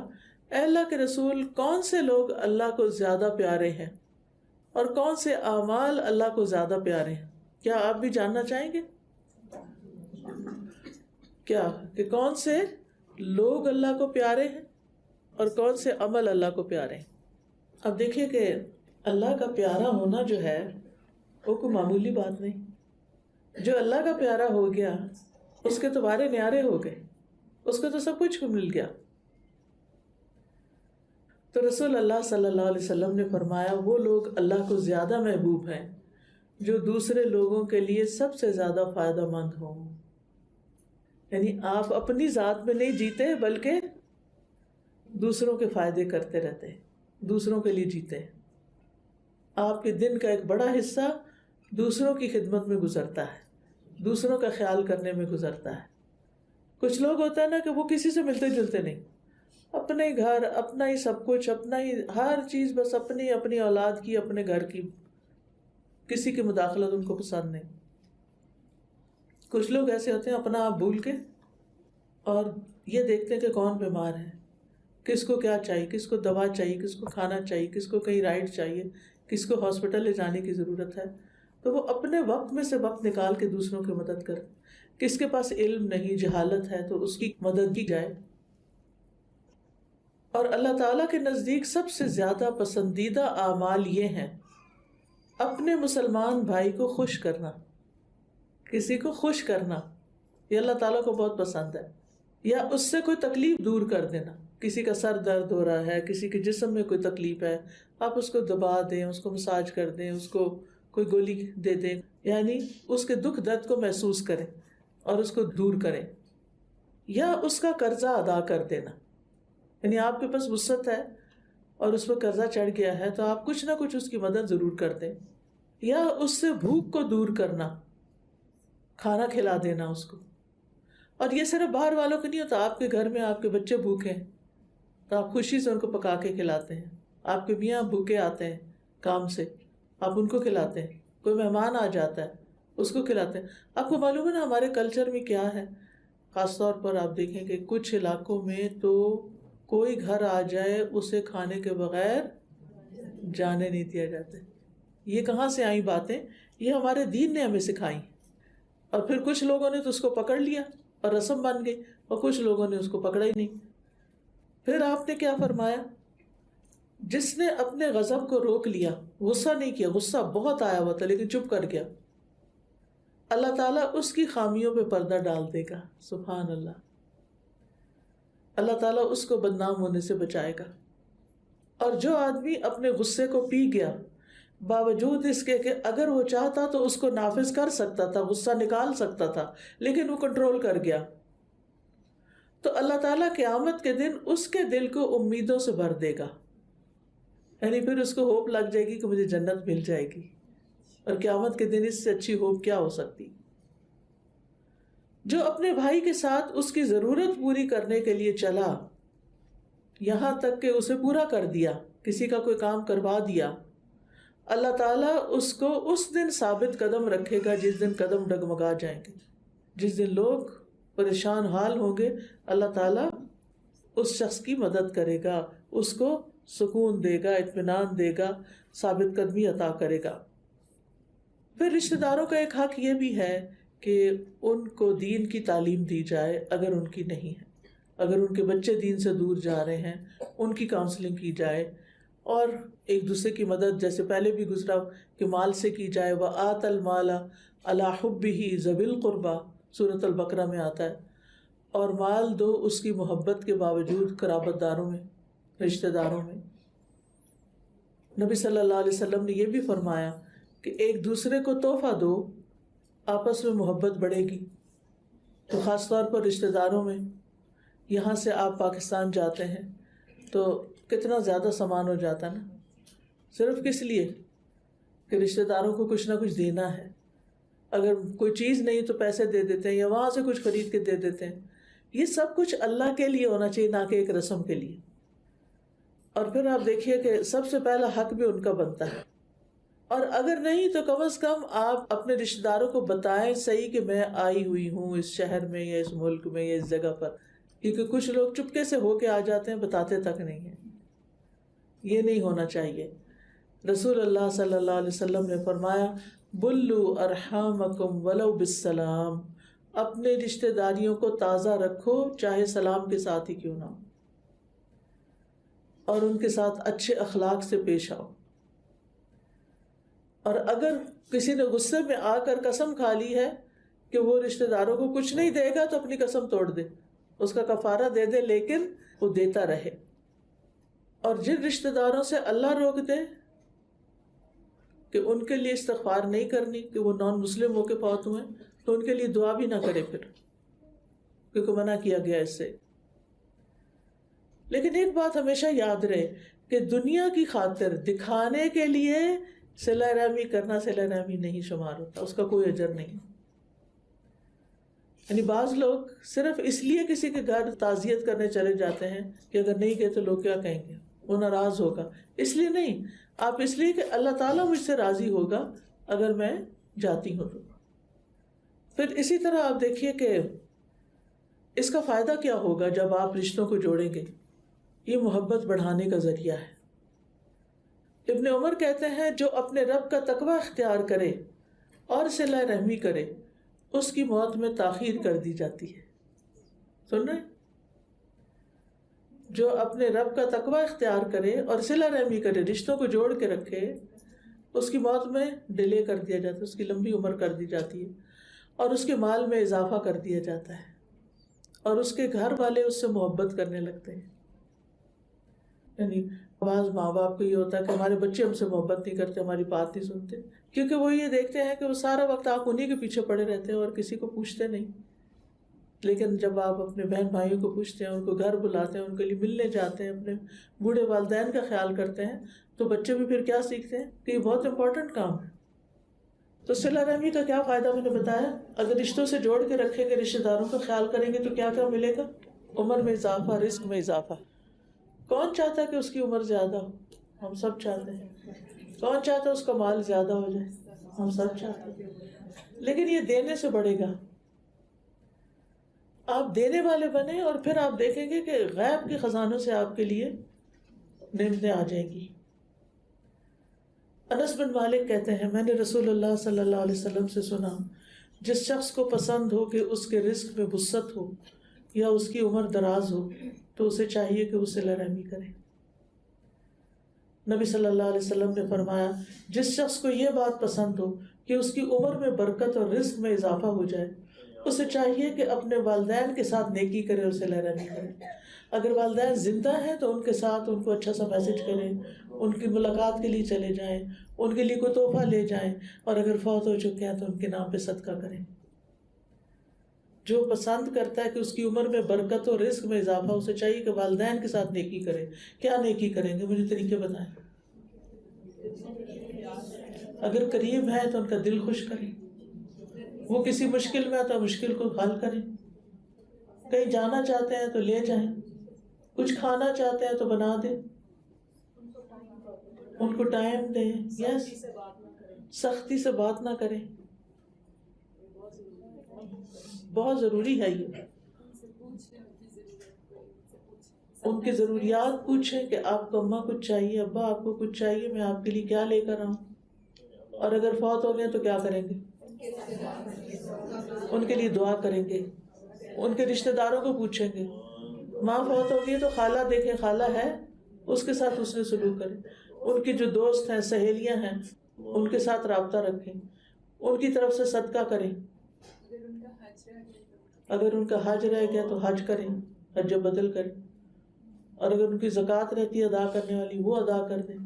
اے اللہ کے رسول، کون سے لوگ اللہ کو زیادہ پیارے ہیں اور کون سے اعمال اللہ کو زیادہ پیارے ہیں؟ کیا آپ بھی جاننا چاہیں گے کیا کہ کون سے لوگ اللہ کو پیارے ہیں اور کون سے عمل اللہ کو پیارے ہیں؟ اب دیکھیے کہ اللہ کا پیارا ہونا جو ہے وہ کوئی معمولی بات نہیں۔ جو اللہ کا پیارا ہو گیا اس کے تو بارے نیارے ہو گئے، اس کو تو سب کچھ مل گیا۔ تو رسول اللہ صلی اللہ علیہ وسلم نے فرمایا وہ لوگ اللہ کو زیادہ محبوب ہیں جو دوسرے لوگوں کے لیے سب سے زیادہ فائدہ مند ہوں۔ یعنی آپ اپنی ذات میں نہیں جیتے بلکہ دوسروں کے فائدے کرتے رہتے ہیں، دوسروں کے لیے جیتے ہیں۔ آپ کے دن کا ایک بڑا حصہ دوسروں کی خدمت میں گزرتا ہے، دوسروں کا خیال کرنے میں گزرتا ہے۔ کچھ لوگ ہوتا ہے نا کہ وہ کسی سے ملتے جلتے نہیں، اپنے گھر، اپنا ہی سب کچھ، اپنا ہی ہر چیز، بس اپنی اولاد کی، اپنے گھر کی، کسی کی مداخلت ان کو پسند نہیں۔ کچھ لوگ ایسے ہوتے ہیں اپنا آپ بھول کے اور یہ دیکھتے ہیں کہ کون بیمار ہے، کس کو کیا چاہیے، کس کو دوا چاہیے، کس کو کھانا چاہیے، کس کو کہیں رائڈ چاہیے، کس کو ہاسپٹل لے جانے کی ضرورت ہے، تو وہ اپنے وقت میں سے وقت نکال کے دوسروں کی مدد کرے۔ کس کے پاس علم نہیں، جہالت ہے، تو اس کی مدد کی جائے۔ اور اللہ تعالیٰ کے نزدیک سب سے زیادہ پسندیدہ اعمال یہ ہیں، اپنے مسلمان بھائی کو خوش کرنا، کسی کو خوش کرنا، یہ اللہ تعالیٰ کو بہت پسند ہے، یا اس سے کوئی تکلیف دور کر دینا۔ کسی کا سر درد ہو رہا ہے، کسی کے جسم میں کوئی تکلیف ہے، آپ اس کو دبا دیں، اس کو مساج کر دیں، اس کو کوئی گولی دے دیں، یعنی اس کے دکھ درد کو محسوس کریں اور اس کو دور کریں، یا اس کا قرضہ ادا کر دینا۔ یعنی آپ کے پاس وسعت ہے اور اس پر قرضہ چڑھ گیا ہے تو آپ کچھ نہ کچھ اس کی مدد ضرور کر دیں، یا اس سے بھوک کو دور کرنا، کھانا کھلا دینا اس کو۔ اور یہ صرف باہر والوں کے نہیں ہوتا، آپ کے گھر میں آپ کے بچے بھوکے ہیں تو آپ خوشی سے ان کو پکا کے کھلاتے ہیں، آپ کے میاں بھوکے آتے ہیں کام سے، آپ ان کو کھلاتے ہیں، کوئی مہمان آ جاتا ہے اس کو کھلاتے ہیں۔ آپ کو معلوم ہے نا ہمارے کلچر میں کیا ہے، خاص طور پر آپ دیکھیں کہ کچھ علاقوں میں تو کوئی گھر آ جائے اسے کھانے کے بغیر جانے نہیں دیا جاتا۔ یہ کہاں سے آئی باتیں؟ یہ ہمارے دین نے ہمیں سکھائی، اور پھر کچھ لوگوں نے تو اس کو پکڑ لیا اور رسم بن گئی، اور کچھ لوگوں نے اس کو پکڑا ہی نہیں۔ پھر آپ نے کیا فرمایا؟ جس نے اپنے غضب کو روک لیا، غصہ نہیں کیا، غصہ بہت آیا ہوا تھا لیکن چپ کر گیا، اللہ تعالیٰ اس کی خامیوں پہ پردہ ڈال دے گا۔ سبحان اللہ، اللہ تعالیٰ اس کو بدنام ہونے سے بچائے گا۔ اور جو آدمی اپنے غصے کو پی گیا، باوجود اس کے کہ اگر وہ چاہتا تو اس کو نافذ کر سکتا تھا، غصہ نکال سکتا تھا، لیکن وہ کنٹرول کر گیا، تو اللہ تعالیٰ قیامت کے دن اس کے دل کو امیدوں سے بھر دے گا۔ یعنی پھر اس کو ہوپ لگ جائے گی کہ مجھے جنت مل جائے گی، اور قیامت کے دن اس سے اچھی ہوپ کیا ہو سکتی۔ جو اپنے بھائی کے ساتھ اس کی ضرورت پوری کرنے کے لیے چلا، یہاں تک کہ اسے پورا کر دیا، کسی کا کوئی کام کروا دیا، اللہ تعالیٰ اس کو اس دن ثابت قدم رکھے گا جس دن قدم ڈگمگا جائیں گے، جس دن لوگ پریشان حال ہوں گے، اللہ تعالیٰ اس شخص کی مدد کرے گا، اس کو سکون دے گا، اطمینان دے گا، ثابت قدمی عطا کرے گا۔ پھر رشتہ داروں کا ایک حق یہ بھی ہے کہ ان کو دین کی تعلیم دی جائے اگر ان کی نہیں ہے، اگر ان کے بچے دین سے دور جا رہے ہیں ان کی کاؤنسلنگ کی جائے، اور ایک دوسرے کی مدد جیسے پہلے بھی گزرا کہ مال سے کی جائے۔ وَآتَ الْمَالَ عَلَىٰ حُبِّهِ ذَوِي الْقُرْبَىٰ سورۃ البقرہ میں آتا ہے، اور مال دو اس کی محبت کے باوجود قرابت داروں میں، رشتہ داروں میں۔ نبی صلی اللہ علیہ وسلم نے یہ بھی فرمایا کہ ایک دوسرے کو تحفہ دو، آپس میں محبت بڑھے گی۔ تو خاص طور پر رشتہ داروں میں، یہاں سے آپ پاکستان جاتے ہیں تو کتنا زیادہ سامان ہو جاتا نا، صرف کس لیے کہ رشتہ داروں کو کچھ نہ کچھ دینا ہے۔ اگر کوئی چیز نہیں تو پیسے دے دیتے ہیں یا وہاں سے کچھ خرید کے دے دیتے ہیں۔ یہ سب کچھ اللہ کے لیے ہونا چاہیے، نہ کہ ایک رسم کے لیے۔ اور پھر آپ دیکھیے کہ سب سے پہلا حق بھی ان کا بنتا ہے، اور اگر نہیں تو کم از کم آپ اپنے رشتہ داروں کو بتائیں صحیح کہ میں آئی ہوئی ہوں اس شہر میں یا اس ملک میں یا اس جگہ پر، کیونکہ کچھ لوگ چپکے سے ہو کے آ جاتے ہیں، بتاتے تک نہیں ہیں۔ یہ نہیں ہونا چاہیے۔ رسول اللہ صلی اللہ علیہ وسلم نے فرمایا بلو ارحامکم ولو بالسلام، اپنے رشتہ داریوں کو تازہ رکھو چاہے سلام کے ساتھ ہی کیوں نہ ہو، اور ان کے ساتھ اچھے اخلاق سے پیش آؤ۔ اور اگر کسی نے غصے میں آ کر قسم کھا لی ہے کہ وہ رشتہ داروں کو کچھ نہیں دے گا تو اپنی قسم توڑ دے، اس کا کفارہ دے دے، لیکن وہ دیتا رہے۔ اور جن رشتہ داروں سے اللہ روک دے کہ ان کے لیے استغفار نہیں کرنی کہ وہ نان مسلم ہو کے فوت ہوئے، تو ان کے لیے دعا بھی نہ کرے پھر، کیونکہ منع کیا گیا اس سے۔ لیکن ایک بات ہمیشہ یاد رہے کہ دنیا کی خاطر دکھانے کے لیے صلہ رحمی کرنا صلہ رحمی نہیں شمار ہوتا، اس کا کوئی اجر نہیں۔ یعنی بعض لوگ صرف اس لیے کسی کے گھر تعزیت کرنے چلے جاتے ہیں کہ اگر نہیں گئے تو لوگ کیا کہیں گے، وہ ناراض ہوگا، اس لیے نہیں، آپ اس لیے کہ اللہ تعالیٰ مجھ سے راضی ہوگا اگر میں جاتی ہوں تو۔ پھر اسی طرح آپ دیکھیے کہ اس کا فائدہ کیا ہوگا جب آپ رشتوں کو جوڑیں گے، یہ محبت بڑھانے کا ذریعہ ہے۔ ابن عمر کہتے ہیں جو اپنے رب کا تقوی اختیار کرے اور صلہ رحمی کرے اس کی موت میں تاخیر کر دی جاتی ہے۔ سن رہے؟ جو اپنے رب کا تقوی اختیار کرے اور صلہ رحمی کرے، رشتوں کو جوڑ کے رکھے، اس کی موت میں ڈیلے کر دیا جاتا ہے، اس کی لمبی عمر کر دی جاتی ہے، اور اس کے مال میں اضافہ کر دیا جاتا ہے، اور اس کے گھر والے اس سے محبت کرنے لگتے ہیں۔ یعنی بعض ماں باپ کو یہ ہوتا ہے کہ ہمارے بچے ہم سے محبت نہیں کرتے، ہماری بات نہیں سنتے، کیونکہ وہ یہ دیکھتے ہیں کہ وہ سارا وقت آپ انہی کے پیچھے پڑے رہتے ہیں اور کسی کو پوچھتے نہیں۔ لیکن جب آپ اپنے بہن بھائیوں کو پوچھتے ہیں، ان کو گھر بلاتے ہیں، ان کے لیے ملنے جاتے ہیں، اپنے بوڑھے والدین کا خیال کرتے ہیں، تو بچے بھی پھر کیا سیکھتے ہیں کہ یہ بہت امپورٹنٹ کام ہے۔ تو صلہ رحمی کا کیا فائدہ میں نے بتایا، اگر رشتوں سے جوڑ کے رکھیں گے، رشتہ داروں کا خیال کریں گے تو کیا کیا ملے گا؟ عمر میں اضافہ، رزق میں اضافہ۔ کون چاہتا ہے کہ اس کی عمر زیادہ ہو؟ ہم سب چاہتے ہیں۔ کون چاہتا ہے اس کا مال زیادہ ہو جائے؟ ہم سب چاہتے ہیں۔ لیکن یہ دینے سے بڑھے گا، آپ دینے والے بنے، اور پھر آپ دیکھیں گے کہ غیب کے خزانوں سے آپ کے لیے نعمتیں آ جائیں گی۔ انس بن مالک کہتے ہیں میں نے رسول اللہ صلی اللہ علیہ وسلم سے سنا، جس شخص کو پسند ہو کہ اس کے رزق میں وسعت ہو یا اس کی عمر دراز ہو تو اسے چاہیے کہ وہ صلہ رحمی کرے۔ نبی صلی اللہ علیہ وسلم نے فرمایا جس شخص کو یہ بات پسند ہو کہ اس کی عمر میں برکت اور رزق میں اضافہ ہو جائے، اسے چاہیے کہ اپنے والدین کے ساتھ نیکی کرے اور صلہ رحمی کرے۔ اگر والدین زندہ ہیں تو ان کے ساتھ ان کو اچھا سا میسج کریں، ان کی ملاقات کے لیے چلے جائیں، ان کے لیے کوئی تحفہ لے جائیں، اور اگر فوت ہو چکے ہیں تو ان کے نام پہ صدقہ کریں۔ جو پسند کرتا ہے کہ اس کی عمر میں برکت اور رزق میں اضافہ، اسے چاہیے کہ والدین کے ساتھ نیکی کرے۔ کیا نیکی کریں گے؟ مجھے طریقے بتائیں۔ اگر قریب ہے تو ان کا دل خوش کریں، وہ کسی مشکل میں ہے تو مشکل کو حل کریں، کہیں جانا چاہتے ہیں تو لے جائیں، کچھ کھانا چاہتے ہیں تو بنا دیں، ان کو ٹائم دیں۔ یس، سختی سے بات نہ کریں، بہت ضروری ہے یہ۔ ان کی ضروریات پوچھیں کہ آپ کو اماں کچھ چاہیے، ابا آپ کو کچھ چاہیے، میں آپ کے لیے کیا لے کر آؤں، اور اگر فوت ہو گئے تو کیا کریں گے؟ ان کے لیے دعا کریں گے، ان کے رشتہ داروں کو پوچھیں گے، ماں فوت ہو گئی تو خالہ دیکھیں، خالہ ہے اس کے ساتھ اس نے سلوک کریں، ان کی جو دوست ہیں، سہیلیاں ہیں، ان کے ساتھ رابطہ رکھیں، ان کی طرف سے صدقہ کریں، اگر ان کا حج رہ گیا تو حج کریں، حج بدل کریں، اور اگر ان کی زکوٰۃ رہتی ہے ادا کرنے والی وہ ادا کر دیں،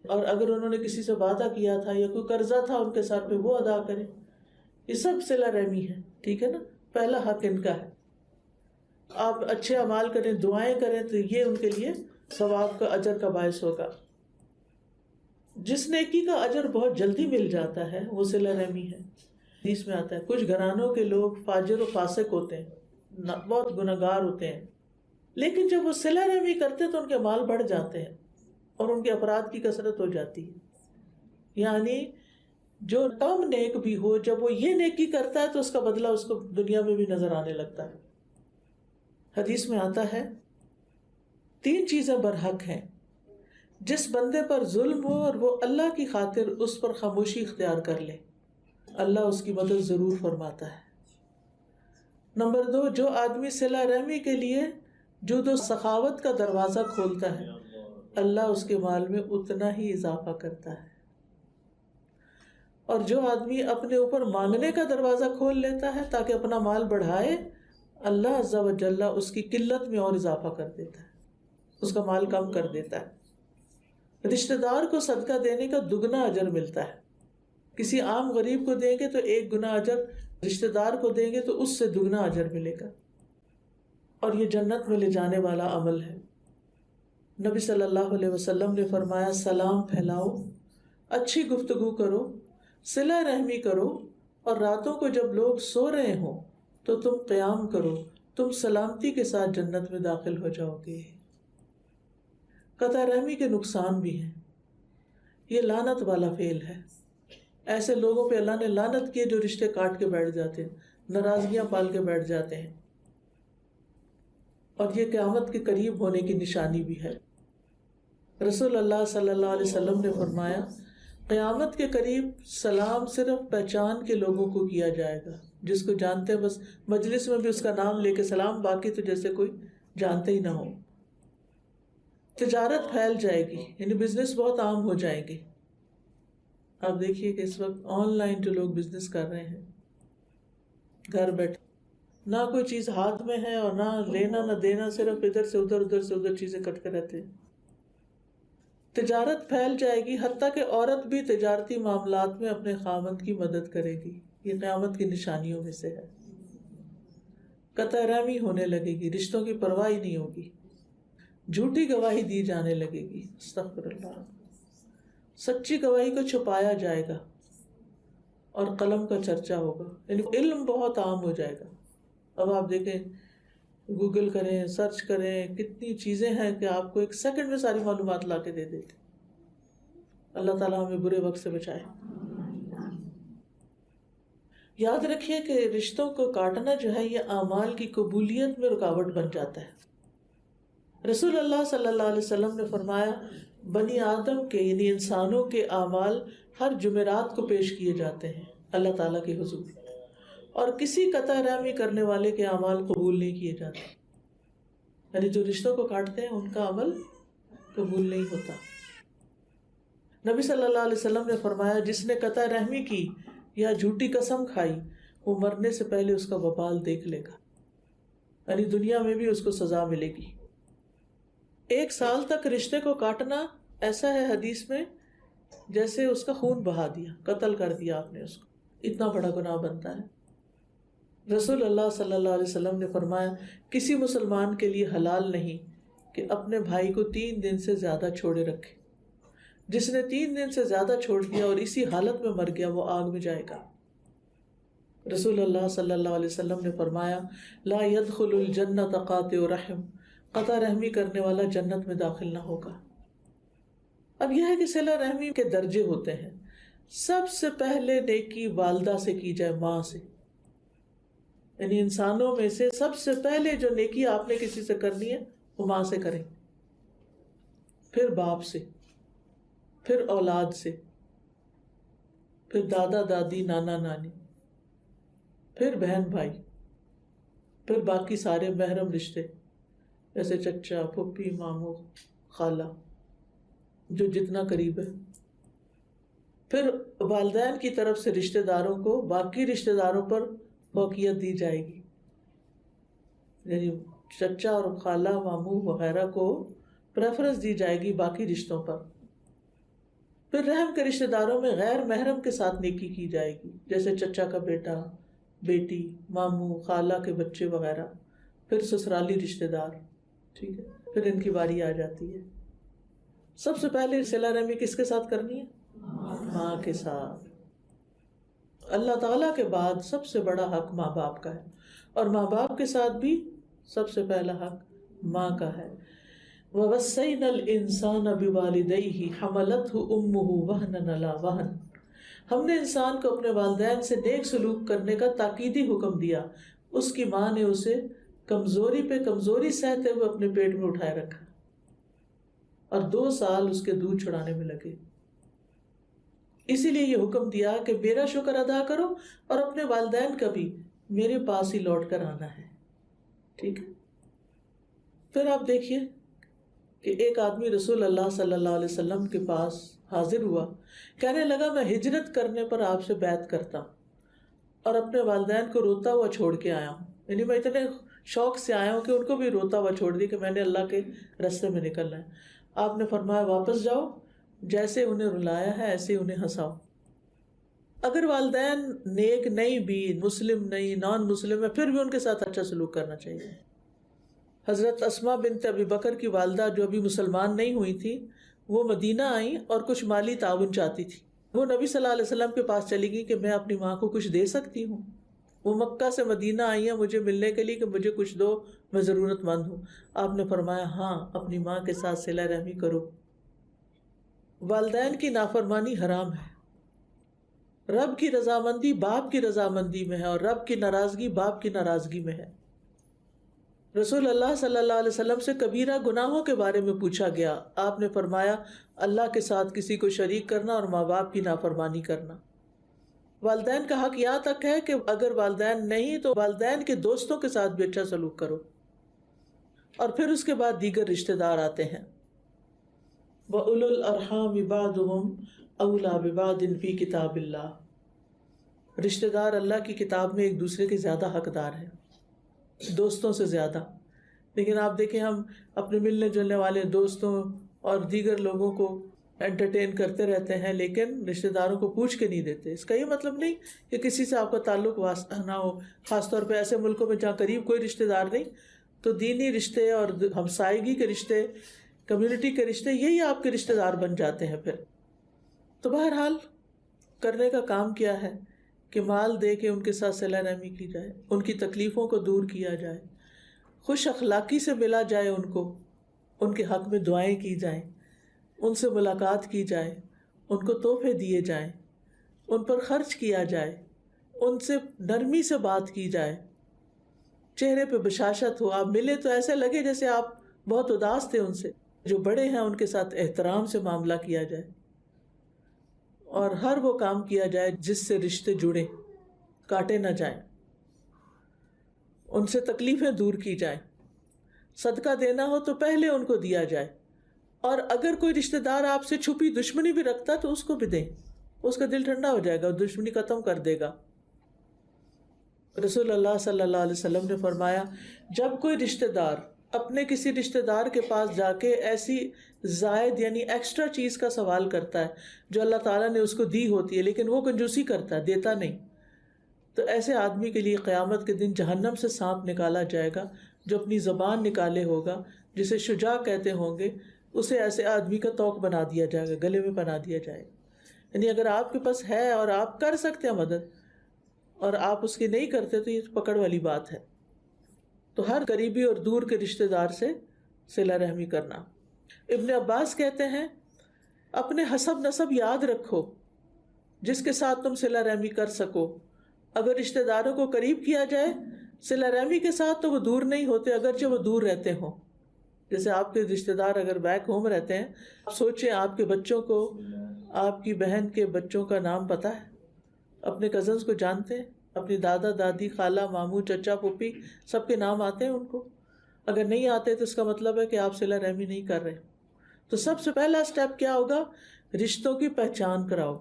اور اگر انہوں نے کسی سے وعدہ کیا تھا یا کوئی قرضہ تھا ان کے سر پہ وہ ادا کریں. یہ سب صلہ رحمی ہے، ٹھیک ہے نا. پہلا حق ان کا ہے. آپ اچھے اعمال کریں، دعائیں کریں تو یہ ان کے لیے ثواب کا، اجر کا باعث ہوگا. جس نیکی کا اجر بہت جلدی مل جاتا ہے وہ صلہ رحمی ہے. حدیث میں آتا ہے کچھ گھرانوں کے لوگ فاجر و فاسق ہوتے ہیں، بہت گنہگار ہوتے ہیں، لیکن جب وہ صلہ رحمی کرتے ہیں تو ان کے مال بڑھ جاتے ہیں اور ان کے افراد کی کثرت ہو جاتی ہے. یعنی جو کم نیک بھی ہو، جب وہ یہ نیکی کرتا ہے تو اس کا بدلہ اس کو دنیا میں بھی نظر آنے لگتا ہے. حدیث میں آتا ہے 3 چیزیں برحق ہیں. جس بندے پر ظلم ہو اور وہ اللہ کی خاطر اس پر خاموشی اختیار کر لے، اللہ اس کی مدد ضرور فرماتا ہے. نمبر 2، جو آدمی صلہ رحمی کے لیے جود و سخاوت کا دروازہ کھولتا ہے، اللہ اس کے مال میں اتنا ہی اضافہ کرتا ہے. اور جو آدمی اپنے اوپر مانگنے کا دروازہ کھول لیتا ہے تاکہ اپنا مال بڑھائے، اللہ عز و جل اس کی قلت میں اور اضافہ کر دیتا ہے، اس کا مال کم کر دیتا ہے. رشتہ دار کو صدقہ دینے کا دگنا اجر ملتا ہے. کسی عام غریب کو دیں گے تو 1 گنا اجر، رشتہ دار کو دیں گے تو اس سے دگنا اجر ملے گا، اور یہ جنت میں لے جانے والا عمل ہے. نبی صلی اللہ علیہ وسلم نے فرمایا سلام پھیلاؤ، اچھی گفتگو کرو، صلہ رحمی کرو، اور راتوں کو جب لوگ سو رہے ہوں تو تم قیام کرو، تم سلامتی کے ساتھ جنت میں داخل ہو جاؤ گے. قطع رحمی کے نقصان بھی ہیں. یہ لعنت والا فعل ہے. ایسے لوگوں پہ اللہ نے لعنت کی جو رشتے کاٹ کے بیٹھ جاتے ہیں، ناراضگیاں پال کے بیٹھ جاتے ہیں، اور یہ قیامت کے قریب ہونے کی نشانی بھی ہے. رسول اللہ صلی اللہ علیہ وسلم نے فرمایا قیامت کے قریب سلام صرف پہچان کے لوگوں کو کیا جائے گا، جس کو جانتے ہیں بس مجلس میں بھی اس کا نام لے کے سلام، باقی تو جیسے کوئی جانتے ہی نہ ہو. تجارت پھیل جائے گی، یعنی بزنس بہت عام ہو جائیں گے. آپ دیکھیے کہ اس وقت آن لائن جو لوگ بزنس کر رہے ہیں گھر بیٹھے، نہ کوئی چیز ہاتھ میں ہے اور نہ لینا نہ دینا، صرف ادھر سے ادھر چیزیں کرتے رہتے ہیں. تجارت پھیل جائے گی، حتیٰ کہ عورت بھی تجارتی معاملات میں اپنے خاوند کی مدد کرے گی. یہ قیامت کی نشانیوں میں سے ہے. قطع رحمی ہونے لگے گی، رشتوں کی پرواہ ہی نہیں ہوگی، جھوٹی گواہی دی جانے لگے گی، استغفر اللہ، سچی گواہی کو چھپایا جائے گا، اور قلم کا چرچا ہوگا، یعنی علم بہت عام ہو جائے گا. اب آپ دیکھیں، گوگل کریں، سرچ کریں، کتنی چیزیں ہیں کہ آپ کو 1 سیکنڈ میں ساری معلومات لا کے دے دیتے. اللہ تعالیٰ ہمیں برے وقت سے بچائے. یاد رکھیے کہ رشتوں کو کاٹنا جو ہے یہ اعمال کی قبولیت میں رکاوٹ بن جاتا ہے. رسول اللہ صلی اللہ علیہ وسلم نے فرمایا بنی آدم کے یعنی انسانوں کے اعمال ہر جمعرات کو پیش کیے جاتے ہیں اللہ تعالیٰ کے حضور، اور کسی قطع رحمی کرنے والے کے اعمال قبول نہیں کیے جاتے. یعنی جو رشتوں کو کاٹتے ہیں ان کا عمل قبول نہیں ہوتا. نبی صلی اللہ علیہ وسلم نے فرمایا جس نے قطع رحمی کی یا جھوٹی قسم کھائی وہ مرنے سے پہلے اس کا وبال دیکھ لے گا، یعنی دنیا میں بھی اس کو سزا ملے گی. 1 سال تک رشتے کو کاٹنا ایسا ہے حدیث میں جیسے اس کا خون بہا دیا، قتل کر دیا آپ نے اس کو، اتنا بڑا گناہ بنتا ہے. رسول اللہ صلی اللہ علیہ وسلم نے فرمایا کسی مسلمان کے لیے حلال نہیں کہ اپنے بھائی کو 3 دن سے زیادہ چھوڑے رکھے. جس نے 3 دن سے زیادہ چھوڑ دیا اور اسی حالت میں مر گیا وہ آگ میں جائے گا. رسول اللہ صلی اللہ علیہ وسلم نے فرمایا لا يدخل الجنت قاطع رحم، قطع رحمی کرنے والا جنت میں داخل نہ ہوگا. اب یہ ہے کہ صلہ رحمی کے درجے ہوتے ہیں. سب سے پہلے نیکی والدہ سے کی جائے، ماں سے، یعنی انسانوں میں سے سب سے پہلے جو نیکی آپ نے کسی سے کرنی ہے وہ ماں سے کریں، پھر باپ سے، پھر اولاد سے، پھر دادا دادی نانا نانی، پھر بہن بھائی، پھر باقی سارے محرم رشتے جیسے چچا پھپھی ماموں خالہ جو جتنا قریب ہے، پھر والدین کی طرف سے رشتہ داروں کو باقی رشتہ داروں پر فوقیت دی جائے گی، یعنی چچا اور خالہ ماموں وغیرہ کو پریفرنس دی جائے گی باقی رشتوں پر۔ پھر رحم کے رشتہ داروں میں غیر محرم کے ساتھ نیکی کی جائے گی، جیسے چچا کا بیٹا بیٹی ماموں خالہ کے بچے وغیرہ، پھر سسرالی رشتہ دار، ٹھیک ہے، پھر ان کی باری آ جاتی ہے۔ سب سے پہلے صلہ رحمی کس کے ساتھ کرنی ہے؟ ماں کے ساتھ۔ اللہ تعالیٰ کے بعد سب سے بڑا حق ماں باپ کا ہے، اور ماں باپ کے ساتھ بھی سب سے پہلا حق ماں کا ہے۔ وَوَصَّيْنَا الْإِنسَانَ بِوَالِدَيْهِ حَمَلَتْهُ أُمُّهُ وَهْنًا عَلَى وَهْنٍ، ہم نے انسان کو اپنے والدین سے نیک سلوک کرنے کا تاکیدی حکم دیا، اس کی ماں نے اسے کمزوری پہ کمزوری سہتے ہوئے اپنے پیٹ میں اٹھائے رکھا، اور 2 سال اس کے دودھ چھڑانے میں لگے۔ اسی لیے یہ حکم دیا کہ میرا شکر ادا کرو اور اپنے والدین کا بھی میرے پاس ہی لوٹ کر آنا ہے، ٹھیک ہے۔ پھر آپ دیکھیے کہ ایک آدمی رسول اللہ صلی اللہ علیہ وسلم کے پاس حاضر ہوا، کہنے لگا میں ہجرت کرنے پر آپ سے بیعت کرتا ہوں اور اپنے والدین کو روتا ہوا چھوڑ کے آیا ہوں، یعنی میں اتنے شوق سے آیا ہوں کہ ان کو بھی روتا ہوا چھوڑ دی کہ میں نے اللہ کے راستے میں نکلنا ہے۔ آپ نے فرمایا واپس جاؤ، جیسے انہیں رلایا ہے ایسے انہیں ہنساؤ۔ اگر والدین نیک نہیں بھی، مسلم نہیں، نان مسلم ہے، پھر بھی ان کے ساتھ اچھا سلوک کرنا چاہیے۔ حضرت اسماء بنت ابی بکر کی والدہ جو ابھی مسلمان نہیں ہوئی تھی، وہ مدینہ آئیں اور کچھ مالی تعاون چاہتی تھی۔ وہ نبی صلی اللہ علیہ وسلم کے پاس چلی گئی کہ میں اپنی ماں کو کچھ دے سکتی ہوں؟ وہ مکہ سے مدینہ آئی ہیں مجھے ملنے کے لیے کہ مجھے کچھ دو، میں ضرورت مند ہوں۔ آپ نے فرمایا ہاں، اپنی ماں کے ساتھ صلہ رحمی کرو۔ والدین کی نافرمانی حرام ہے۔ رب کی رضامندی باپ کی رضامندی میں ہے، اور رب کی ناراضگی باپ کی ناراضگی میں ہے۔ رسول اللہ صلی اللہ علیہ وسلم سے کبیرہ گناہوں کے بارے میں پوچھا گیا، آپ نے فرمایا اللہ کے ساتھ کسی کو شریک کرنا اور ماں باپ کی نافرمانی کرنا۔ والدین کا حق یہاں تک ہے کہ اگر والدین نہیں تو والدین کے دوستوں کے ساتھ بھی اچھا سلوک کرو، اور پھر اس کے بعد دیگر رشتہ دار آتے ہیں۔ وَأُولُو الْأَرْحَامِ بَعْضُهُمْ أَوْلَىٰ بِبَعْضٍ فِي كِتَابِ اللَّهِ، رشتہ دار اللہ کی کتاب میں ایک دوسرے کے زیادہ حقدار ہیں، دوستوں سے زیادہ۔ لیکن آپ دیکھیں ہم اپنے ملنے جلنے والے دوستوں اور دیگر لوگوں کو انٹرٹین کرتے رہتے ہیں، لیکن رشتہ داروں کو پوچھ کے نہیں دیتے۔ اس کا یہ مطلب نہیں کہ کسی سے آپ کا تعلق واسطہ نہ ہو، خاص طور پہ ایسے ملکوں میں جہاں قریب کوئی رشتہ دار نہیں، تو دینی رشتے اور ہمسائیگی کے رشتے، کمیونٹی کے رشتے، یہی آپ کے رشتہ دار بن جاتے ہیں پھر۔ تو بہرحال کرنے کا کام کیا ہے کہ مال دے کے ان کے ساتھ صلہ رحمی کی جائے، ان کی تکلیفوں کو دور کیا جائے، خوش اخلاقی سے ملا جائے ان کو، ان کے حق میں دعائیں کی جائیں، ان سے ملاقات کی جائے، ان کو تحفے دیے جائیں، ان پر خرچ کیا جائے، ان سے نرمی سے بات کی جائے، چہرے پہ بشاشت ہو، آپ ملے تو ایسے لگے جیسے آپ بہت اداس تھے ان سے۔ جو بڑے ہیں ان کے ساتھ احترام سے معاملہ کیا جائے، اور ہر وہ کام کیا جائے جس سے رشتے جڑے، کاٹے نہ جائیں، ان سے تکلیفیں دور کی جائیں۔ صدقہ دینا ہو تو پہلے ان کو دیا جائے، اور اگر کوئی رشتہ دار آپ سے چھپی دشمنی بھی رکھتا تو اس کو بھی دیں، اس کا دل ٹھنڈا ہو جائے گا، دشمنی ختم کر دے گا۔ رسول اللہ صلی اللہ علیہ وسلم نے فرمایا جب کوئی رشتہ دار اپنے کسی رشتہ دار کے پاس جا کے ایسی زائد یعنی ایکسٹرا چیز کا سوال کرتا ہے جو اللہ تعالیٰ نے اس کو دی ہوتی ہے، لیکن وہ کنجوسی کرتا ہے، دیتا نہیں، تو ایسے آدمی کے لیے قیامت کے دن جہنم سے سانپ نکالا جائے گا جو اپنی زبان نکالے ہوگا، جسے شجاع کہتے ہوں گے، اسے ایسے آدمی کا توق بنا دیا جائے گا، گلے میں بنا دیا جائے گا۔ یعنی اگر آپ کے پاس ہے اور آپ کر سکتے ہیں مدد، اور آپ اس کی نہیں کرتے تو یہ پکڑ والی بات ہے۔ تو ہر قریبی اور دور کے رشتہ دار سے صلہ رحمی کرنا۔ ابن عباس کہتے ہیں اپنے حسب نسب یاد رکھو جس کے ساتھ تم صلہ رحمی کر سکو، اگر رشتہ داروں کو قریب کیا جائے صلہ رحمی کے ساتھ تو وہ دور نہیں ہوتے اگرچہ وہ دور رہتے ہوں۔ جیسے آپ کے رشتہ دار اگر بیک ہوم رہتے ہیں، آپ سوچیں آپ کے بچوں کو آپ کی بہن کے بچوں کا نام پتہ ہے، اپنے کزنس کو جانتے ہیں، اپنی دادا دادی خالہ ماموں چچا پھوپھی سب کے نام آتے ہیں ان کو؟ اگر نہیں آتے تو اس کا مطلب ہے کہ آپ صلہ رحمی نہیں کر رہے. تو سب سے پہلا سٹیپ کیا ہوگا؟ رشتوں کی پہچان کراؤ.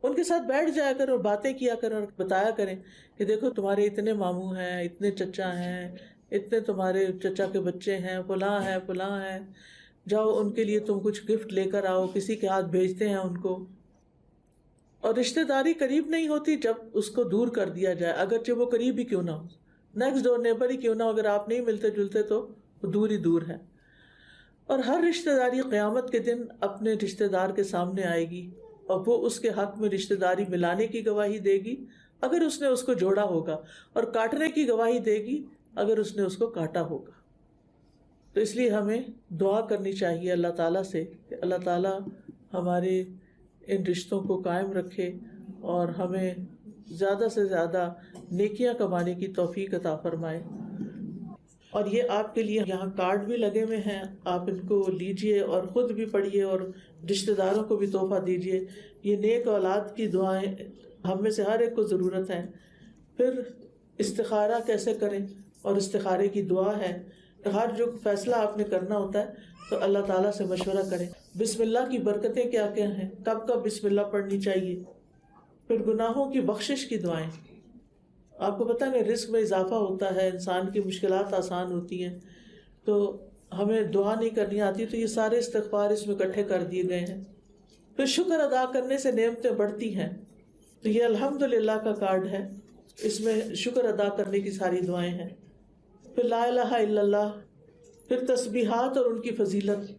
ان کے ساتھ بیٹھ جایا کریں اور باتیں کیا کریں اور بتایا کریں کہ دیکھو تمہارے اتنے ماموں ہیں، اتنے چچا ہیں، اتنے تمہارے چچا کے بچے ہیں، فلاں ہیں فلاں ہیں، جاؤ ان کے لیے تم کچھ گفٹ لے کر آؤ، کسی کے ہاتھ بھیجتے ہیں ان کو. اور رشتہ داری قریب نہیں ہوتی جب اس کو دور کر دیا جائے، اگرچہ وہ قریب ہی کیوں نہ ہو، نیکسٹ ڈور نیبر ہی کیوں نہ ہو، اگر آپ نہیں ملتے جلتے تو وہ دور ہی دور ہے. اور ہر رشتہ داری قیامت کے دن اپنے رشتہ دار کے سامنے آئے گی اور وہ اس کے حق میں رشتہ داری ملانے کی گواہی دے گی اگر اس نے اس کو جوڑا ہوگا، اور کاٹنے کی گواہی دے گی اگر اس نے اس کو کاٹا ہوگا. تو اس لیے ہمیں دعا کرنی چاہیے اللہ تعالیٰ سے کہ اللہ تعالیٰ ہمارے ان رشتوں کو قائم رکھے اور ہمیں زیادہ سے زیادہ نیکیاں کمانے کی توفیق عطا فرمائے. اور یہ آپ کے لیے یہاں کارڈ بھی لگے ہوئے ہیں، آپ ان کو لیجئے اور خود بھی پڑھیے اور رشتہ داروں کو بھی تحفہ دیجئے. یہ نیک اولاد کی دعائیں ہم میں سے ہر ایک کو ضرورت ہے. پھر استخارہ کیسے کریں، اور استخارے کی دعا ہے. ہر جو فیصلہ آپ نے کرنا ہوتا ہے تو اللہ تعالیٰ سے مشورہ کریں. بسم اللہ کی برکتیں کیا کیا ہیں، کب کب بسم اللہ پڑھنی چاہیے. پھر گناہوں کی بخشش کی دعائیں. آپ کو پتہ ہے رزق میں اضافہ ہوتا ہے، انسان کی مشکلات آسان ہوتی ہیں، تو ہمیں دعا نہیں کرنی آتی تو یہ سارے استغفار اس میں اکٹھے کر دیے گئے ہیں. پھر شکر ادا کرنے سے نعمتیں بڑھتی ہیں، تو یہ الحمدللہ کا کارڈ ہے، اس میں شکر ادا کرنے کی ساری دعائیں ہیں. پھر لا الہ الا اللہ. پھر تسبیحات اور ان کی فضیلت.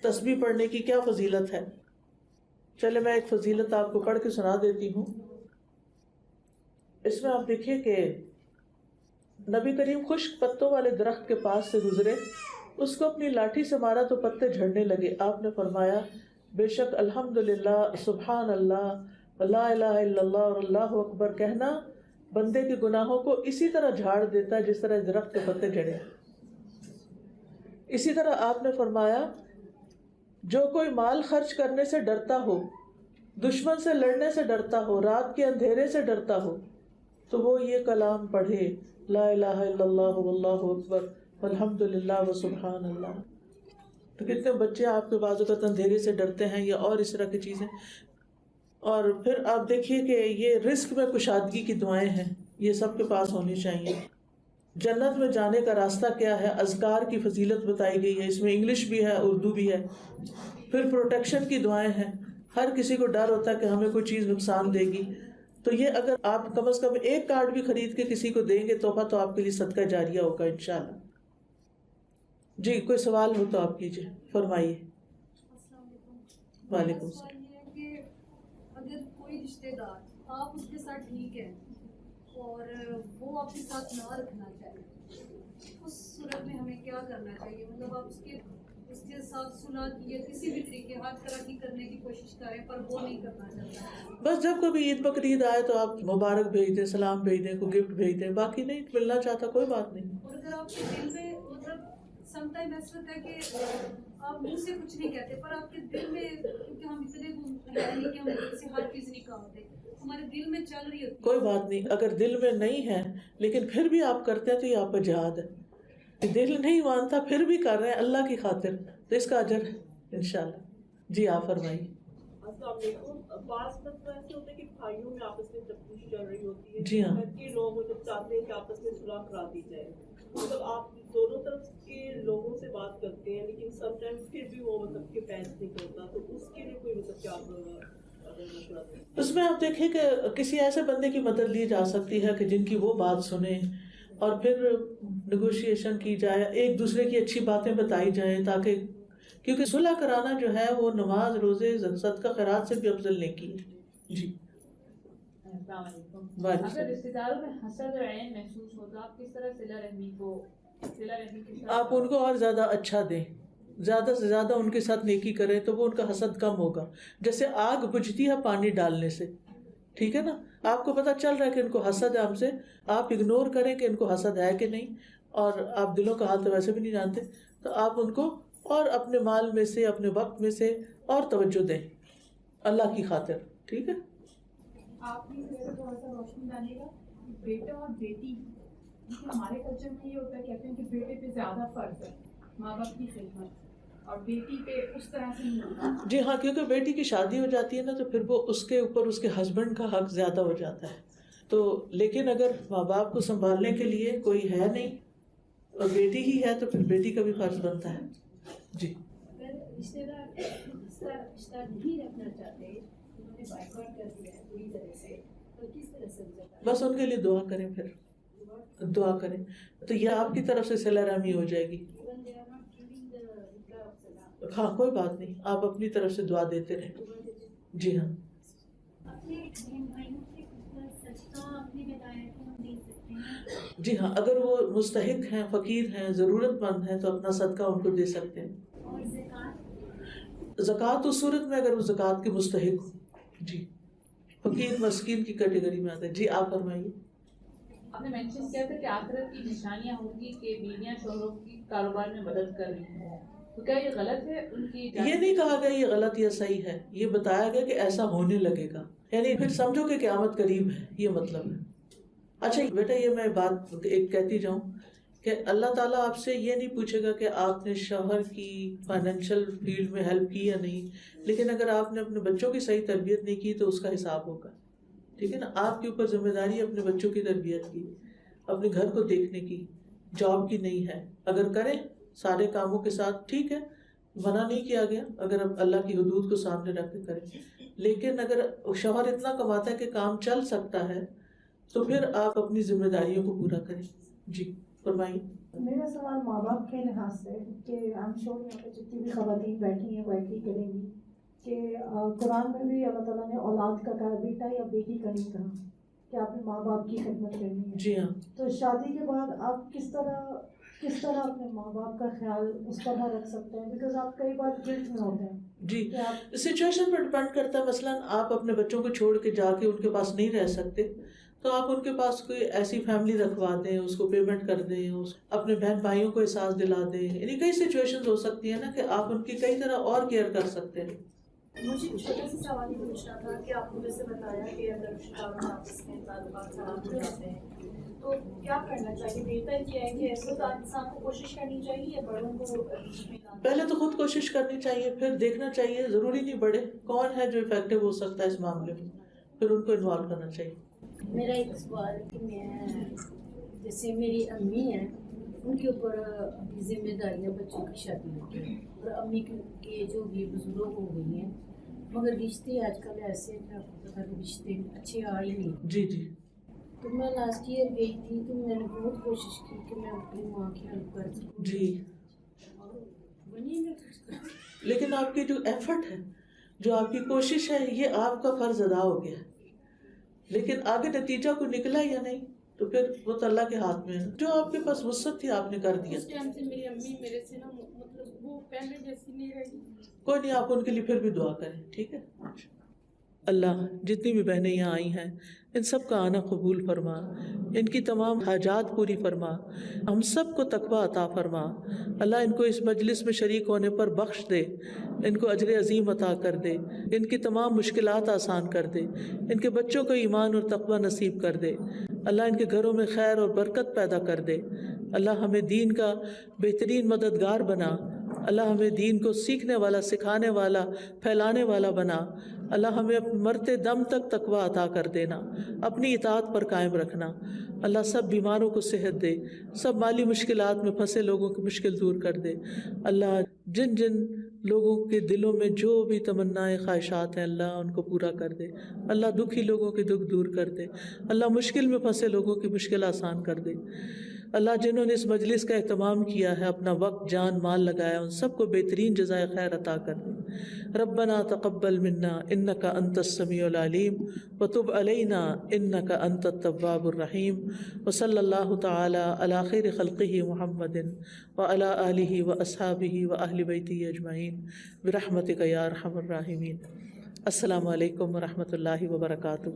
تسبیح پڑھنے کی کیا فضیلت ہے؟ چلے میں ایک فضیلت آپ کو پڑھ کے سنا دیتی ہوں. اس میں آپ دیکھیے کہ نبی کریم خشک پتوں والے درخت کے پاس سے گزرے، اس کو اپنی لاٹھی سے مارا تو پتے جھڑنے لگے. آپ نے فرمایا بے شک الحمدللہ، سبحان اللہ، لا الہ الا اللہ اور اللہ اکبر کہنا بندے کے گناہوں کو اسی طرح جھاڑ دیتا ہے جس طرح درخت کے پتے جھڑے. اسی طرح آپ نے فرمایا جو کوئی مال خرچ کرنے سے ڈرتا ہو، دشمن سے لڑنے سے ڈرتا ہو، رات کے اندھیرے سے ڈرتا ہو، تو وہ یہ کلام پڑھے، لا الہ الا اللہ واللہ اکبر والحمدللہ وسبحان اللہ. تو کتنے بچے آپ کے بعض اوقات اندھیرے سے ڈرتے ہیں یا اور اس طرح کی چیزیں. اور پھر آپ دیکھیے کہ یہ رزق میں کشادگی کی دعائیں ہیں، یہ سب کے پاس ہونی چاہیے. جنت میں جانے کا راستہ کیا ہے، اذکار کی فضیلت بتائی گئی ہے، اس میں انگلش بھی ہے اردو بھی ہے. پھر پروٹیکشن کی دعائیں ہیں، ہر کسی کو ڈر ہوتا ہے کہ ہمیں کوئی چیز نقصان دے گی، تو یہ اگر آپ کم از کم ایک کارڈ بھی خرید کے کسی کو دیں گے تحفہ تو آپ کے لیے صدقہ جاریہ ہوگا انشاءاللہ. جی کوئی سوال ہو تو آپ کیجیے، فرمائیے. وعلیکم السلام. یہ ہے کہ اگر کوئی رشتہ دار آپ اس کے ساتھ ٹھیک ہے اور وہ آپ کے ساتھ نہ رکھنا چاہیے، اس صورت میں ہمیں کیا کرنا چاہیے؟ مطلب آپ اس کے ساتھ صلح کی یا کسی بھی طریقے ہر طرح کی کرنے کی کوشش کریں پر وہ نہیں کرنا چاہتا. بس جب کبھی عید بقرعید آئے تو آپ مبارک بھیج دیں، سلام بھیج دیں، کوئی گفٹ بھیج دیں، باقی نہیں ملنا چاہتا کوئی بات نہیں. اور اگر آپ کے دل میں مطلب سم ٹائم ایسا ہوتا ہے کہ آپ منہ سے کچھ نہیں کہتے پر آپ کے دل میں، کیونکہ ہم اتنے ہے نہیں کہ ہم دل سے ہر چیز نکالتے، ہمارے دل میں چل رہی ہوتی ہے. کوئی بات نہیں، اگر دل میں نہیں ہے لیکن پھر بھی آپ کرتے ہیں تو یہ آپ کا جہاد ہے. دل نہیں مانتا پھر بھی کر رہے ہیں اللہ کی خاطر تو اس کا اجر ہے انشاءاللہ. جی آپ فرمائیے. السلام علیکم. بعض مطلب ایسے ہوتا ہے کہ بھائیوں میں آپس میں تفتیش چل رہی ہوتی ہے، جی ہاں، گھر کے لوگ جب چاہتے ہیں کہ آپس میں صلح کرا دی جائے، مطلب آپ دونوں طرف کے لوگوں سے بات کرتے ہیں لیکن سم ٹائم پھر بھی وہ مطلب کہ پیش نہیں کرتا، تو اس کے لیے کوئی مطلب کیا مشورہ دیں؟ اس میں آپ دیکھیں کہ کسی ایسے بندے کی مدد لی جا سکتی ہے کہ جن کی وہ بات سنیں اور پھر نیگوشیشن کی جائے، ایک دوسرے کی اچھی باتیں بتائی جائیں، تاکہ کیونکہ صلح کرانا جو ہے وہ نماز روزے صدقہ خیرات سے بھی افضل نیکی ہے. جی السلام علیکم. اگر رشتہ داروں میں حسد اور عین محسوس ہو تو آپ کس طرح صلہ رحمی کی آپ ان کو اور زیادہ اچھا دیں، زیادہ سے زیادہ ان کے ساتھ نیکی کریں تو وہ ان کا حسد کم ہوگا. جیسے آگ بجھتی ہے پانی ڈالنے سے، ٹھیک ہے نا. آپ کو پتہ چل رہا ہے کہ ان کو حسد ہے ہم سے، آپ اگنور کریں کہ ان کو حسد ہے کہ نہیں، اور آپ دلوں کا حال تو ویسے بھی نہیں جانتے، تو آپ ان کو اور اپنے مال میں سے اپنے وقت میں سے اور توجہ دیں اللہ کی خاطر. ٹھیک ہے. آپ نے تھوڑا سا روشنی ڈالے گا بیٹا اور بیٹی. ہمارے کلچر میں یہ ہوتا ہے کہتے ہیں کہ بیٹے پہ زیادہ فرض ہے ماں باپ کی خدمت اور بیٹی پہ اس طرح سے نہیں ہوتا. جی ہاں, کیونکہ بیٹی کی شادی ہو جاتی ہے نا تو پھر وہ اس کے اوپر اس کے ہسبینڈ کا حق زیادہ ہو جاتا ہے. تو لیکن اگر ماں باپ کو سنبھالنے کے لیے کوئی ہے نہیں اور بیٹی ہی ہے تو پھر بیٹی کا بھی فرض بنتا ہے. جی. اگر رشتے دار رشتہ نہیں رکھنا چاہتے, انہوں نے بائیکاٹ کر دیا ہے پوری طرح سے, تو کس طرح سے بس ان کے لیے دعا کریں, پھر دعا کریں تو یہ آپ کی طرف سے صلہ رحمی ہو جائے گی. ہاں کوئی بات نہیں, آپ اپنی طرف سے دعا دیتے رہیں. جی ہاں. جی ہاں, اگر وہ مستحق ہیں, فقیر ہیں, ضرورت مند ہیں تو اپنا صدقہ ان کو دے سکتے ہیں. زکوٰۃ اس صورت میں اگر وہ زکوٰۃ کے مستحق ہو. جی, فقیر مسکین کی کیٹیگری میں آتا ہے. جی آپ فرمائیے. آپ نے مینشن کیا تھا کہ آخرت کی نشانیاں ہوں گی کہ بیویاں شوہروں کی کاروبار میں مدد کر رہی ہیں, تو کیا یہ غلط ہے ان کی؟ یہ نہیں کہا گیا یہ غلط یا صحیح ہے, یہ بتایا گیا کہ ایسا ہونے لگے گا, یعنی پھر سمجھو کہ قیامت قریب ہے, یہ مطلب ہے. اچھا بیٹا, یہ میں بات ایک کہتی جاؤں کہ اللہ تعالیٰ آپ سے یہ نہیں پوچھے گا کہ آپ نے شوہر کی فائنینشیل فیلڈ میں ہیلپ کی یا نہیں, لیکن اگر آپ نے اپنے بچوں کی صحیح تربیت نہیں کی تو اس کا حساب ہوگا. ٹھیک ہے نا. آپ کے اوپر ذمہ داری ہے اپنے بچوں کی تربیت کی, اپنے گھر کو دیکھنے کی, جاب کی نہیں ہے. اگر کریں سارے کاموں کے ساتھ ٹھیک ہے, منع نہیں کیا گیا اگر اللہ کی حدود کو سامنے رکھ کے کریں. لیکن اگر شوہر اتنا کماتا ہے کہ کام چل سکتا ہے تو پھر آپ اپنی ذمہ داریوں کو پورا کریں. جی فرمائیے. میرا سوال ماں باپ کے لحاظ سے کہ ہم شور یہاں پہ جتنی بھی خواتین بیٹھی ہیں وہ ایگری کریں گی کہ قرآن میں بھی اللہ تعالیٰ نے اولاد کا کہا, بیٹا یا بیٹی کا نہیں کہا کہ آپ نے ماں باپ کی خدمت کرنی ہے. جی ہاں. تو شادی کے بعد آپ کس طرح اپنے ماں باپ کا خیال اس طرح رکھ سکتے ہیں, بیکاز آپ کئی بار گلٹ میں ہوتے ہیں. جی, سچویشن پر ڈپینڈ کرتا ہے. مثلاً آپ اپنے بچوں کو چھوڑ کے جا کے ان کے پاس نہیں رہ سکتے تو آپ ان کے پاس کوئی ایسی فیملی رکھوا دیں, اس کو پیمنٹ کر دیں, اپنے بہن بھائیوں کو احساس دلا دیں. یعنی کئی سچویشن ہو سکتی ہیں نا کہ آپ ان کی کئی طرح اور کیئر کر سکتے ہیں. مجھے چھوٹا سا سوال یہ پوچھنا تھا کہ آپ نے جیسے بتایا کہ اگر رشتہ داروں آپس میں تعلقات خراب ہو جاتے ہیں تو کیا کرنا چاہیے؟ بہتر یہ ہے کہ ایسے تو انسان کو کوشش کرنی چاہیے یا بڑوں کو؟ پہلے تو خود کوشش کرنی چاہیے, پھر دیکھنا چاہیے, ضروری نہیں بڑے کون ہے جو افیکٹو ہو سکتا ہے اس معاملے میں, پھر ان کو انوالو کرنا چاہیے. میرا ایک سوال ہے کہ میں جیسے میری امی ہیں ان کے اوپر ذمہ داریاں بچوں کی شادی ہوتی ہیں اور امی کے جو بھی بزرگ ہو گئی ہیں, مگر رشتے آج کل ایسے ہیں آپ کو پتا کہ رشتے اچھے آ ہی نہیں. جی جی. تو میں لاسٹ ایئر گئی تھی تو میں نے بہت کوشش کی کہ میں اپنی ماں کی ہیلپ کر سکوں. جی, اور وہیں میں لیکن آپ کی جو ایفرٹ ہے, جو آپ کی کوشش ہے, یہ آپ کا فرض ادا ہو گیا, لیکن آگے نتیجہ کو نکلا یا نہیں تو پھر وہ تو اللہ کے ہاتھ میں ہے. جو آپ کے پاس وسعت تھی آپ نے کر دیا. اس ٹائم سے میری امی میرے سے نا مطلب وہ پہلے جیسی نہیں رہی. کوئی نہیں, آپ ان کے لیے پھر بھی دعا کریں. ٹھیک ہے. اللہ جتنی بھی بہنیں یہاں آئی ہیں ان سب کا آنا قبول فرما, ان کی تمام حاجات پوری فرما, ہم سب کو تقویٰ عطا فرما. اللہ ان کو اس مجلس میں شریک ہونے پر بخش دے, ان کو اجر عظیم عطا کر دے, ان کی تمام مشکلات آسان کر دے, ان کے بچوں کو ایمان اور تقویٰ نصیب کر دے. اللہ ان کے گھروں میں خیر اور برکت پیدا کر دے. اللہ ہمیں دین کا بہترین مددگار بنا. اللہ ہمیں دین کو سیکھنے والا, سکھانے والا, پھیلانے والا بنا. اللہ ہمیں مرتے دم تک تقویٰ عطا کر دینا, اپنی اطاعت پر قائم رکھنا. اللہ سب بیماروں کو صحت دے, سب مالی مشکلات میں پھنسے لوگوں کی مشکل دور کر دے. اللہ جن جن لوگوں کے دلوں میں جو بھی تمنائیں خواہشات ہیں اللہ ان کو پورا کر دے. اللہ دکھی لوگوں کے دکھ دور کر دے. اللہ مشکل میں پھنسے لوگوں کی مشکل آسان کر دے. اللہ جنہوں نے اس مجلس کا اہتمام کیا ہے, اپنا وقت جان مال لگایا, ان سب کو بہترین جزائے خیر عطا کر دے. ربنا تقبل منا انک انت السمیع العلیم وتب علینا انک انت التواب الرحیم. وصلی اللہ تعالی علی خیر خلقہ محمد وعلی آلہ واصحابہ واہل بیتہ اجمعین برحمتک یا ارحم الراحمین. السلام علیکم ورحمۃ اللہ وبرکاتہ.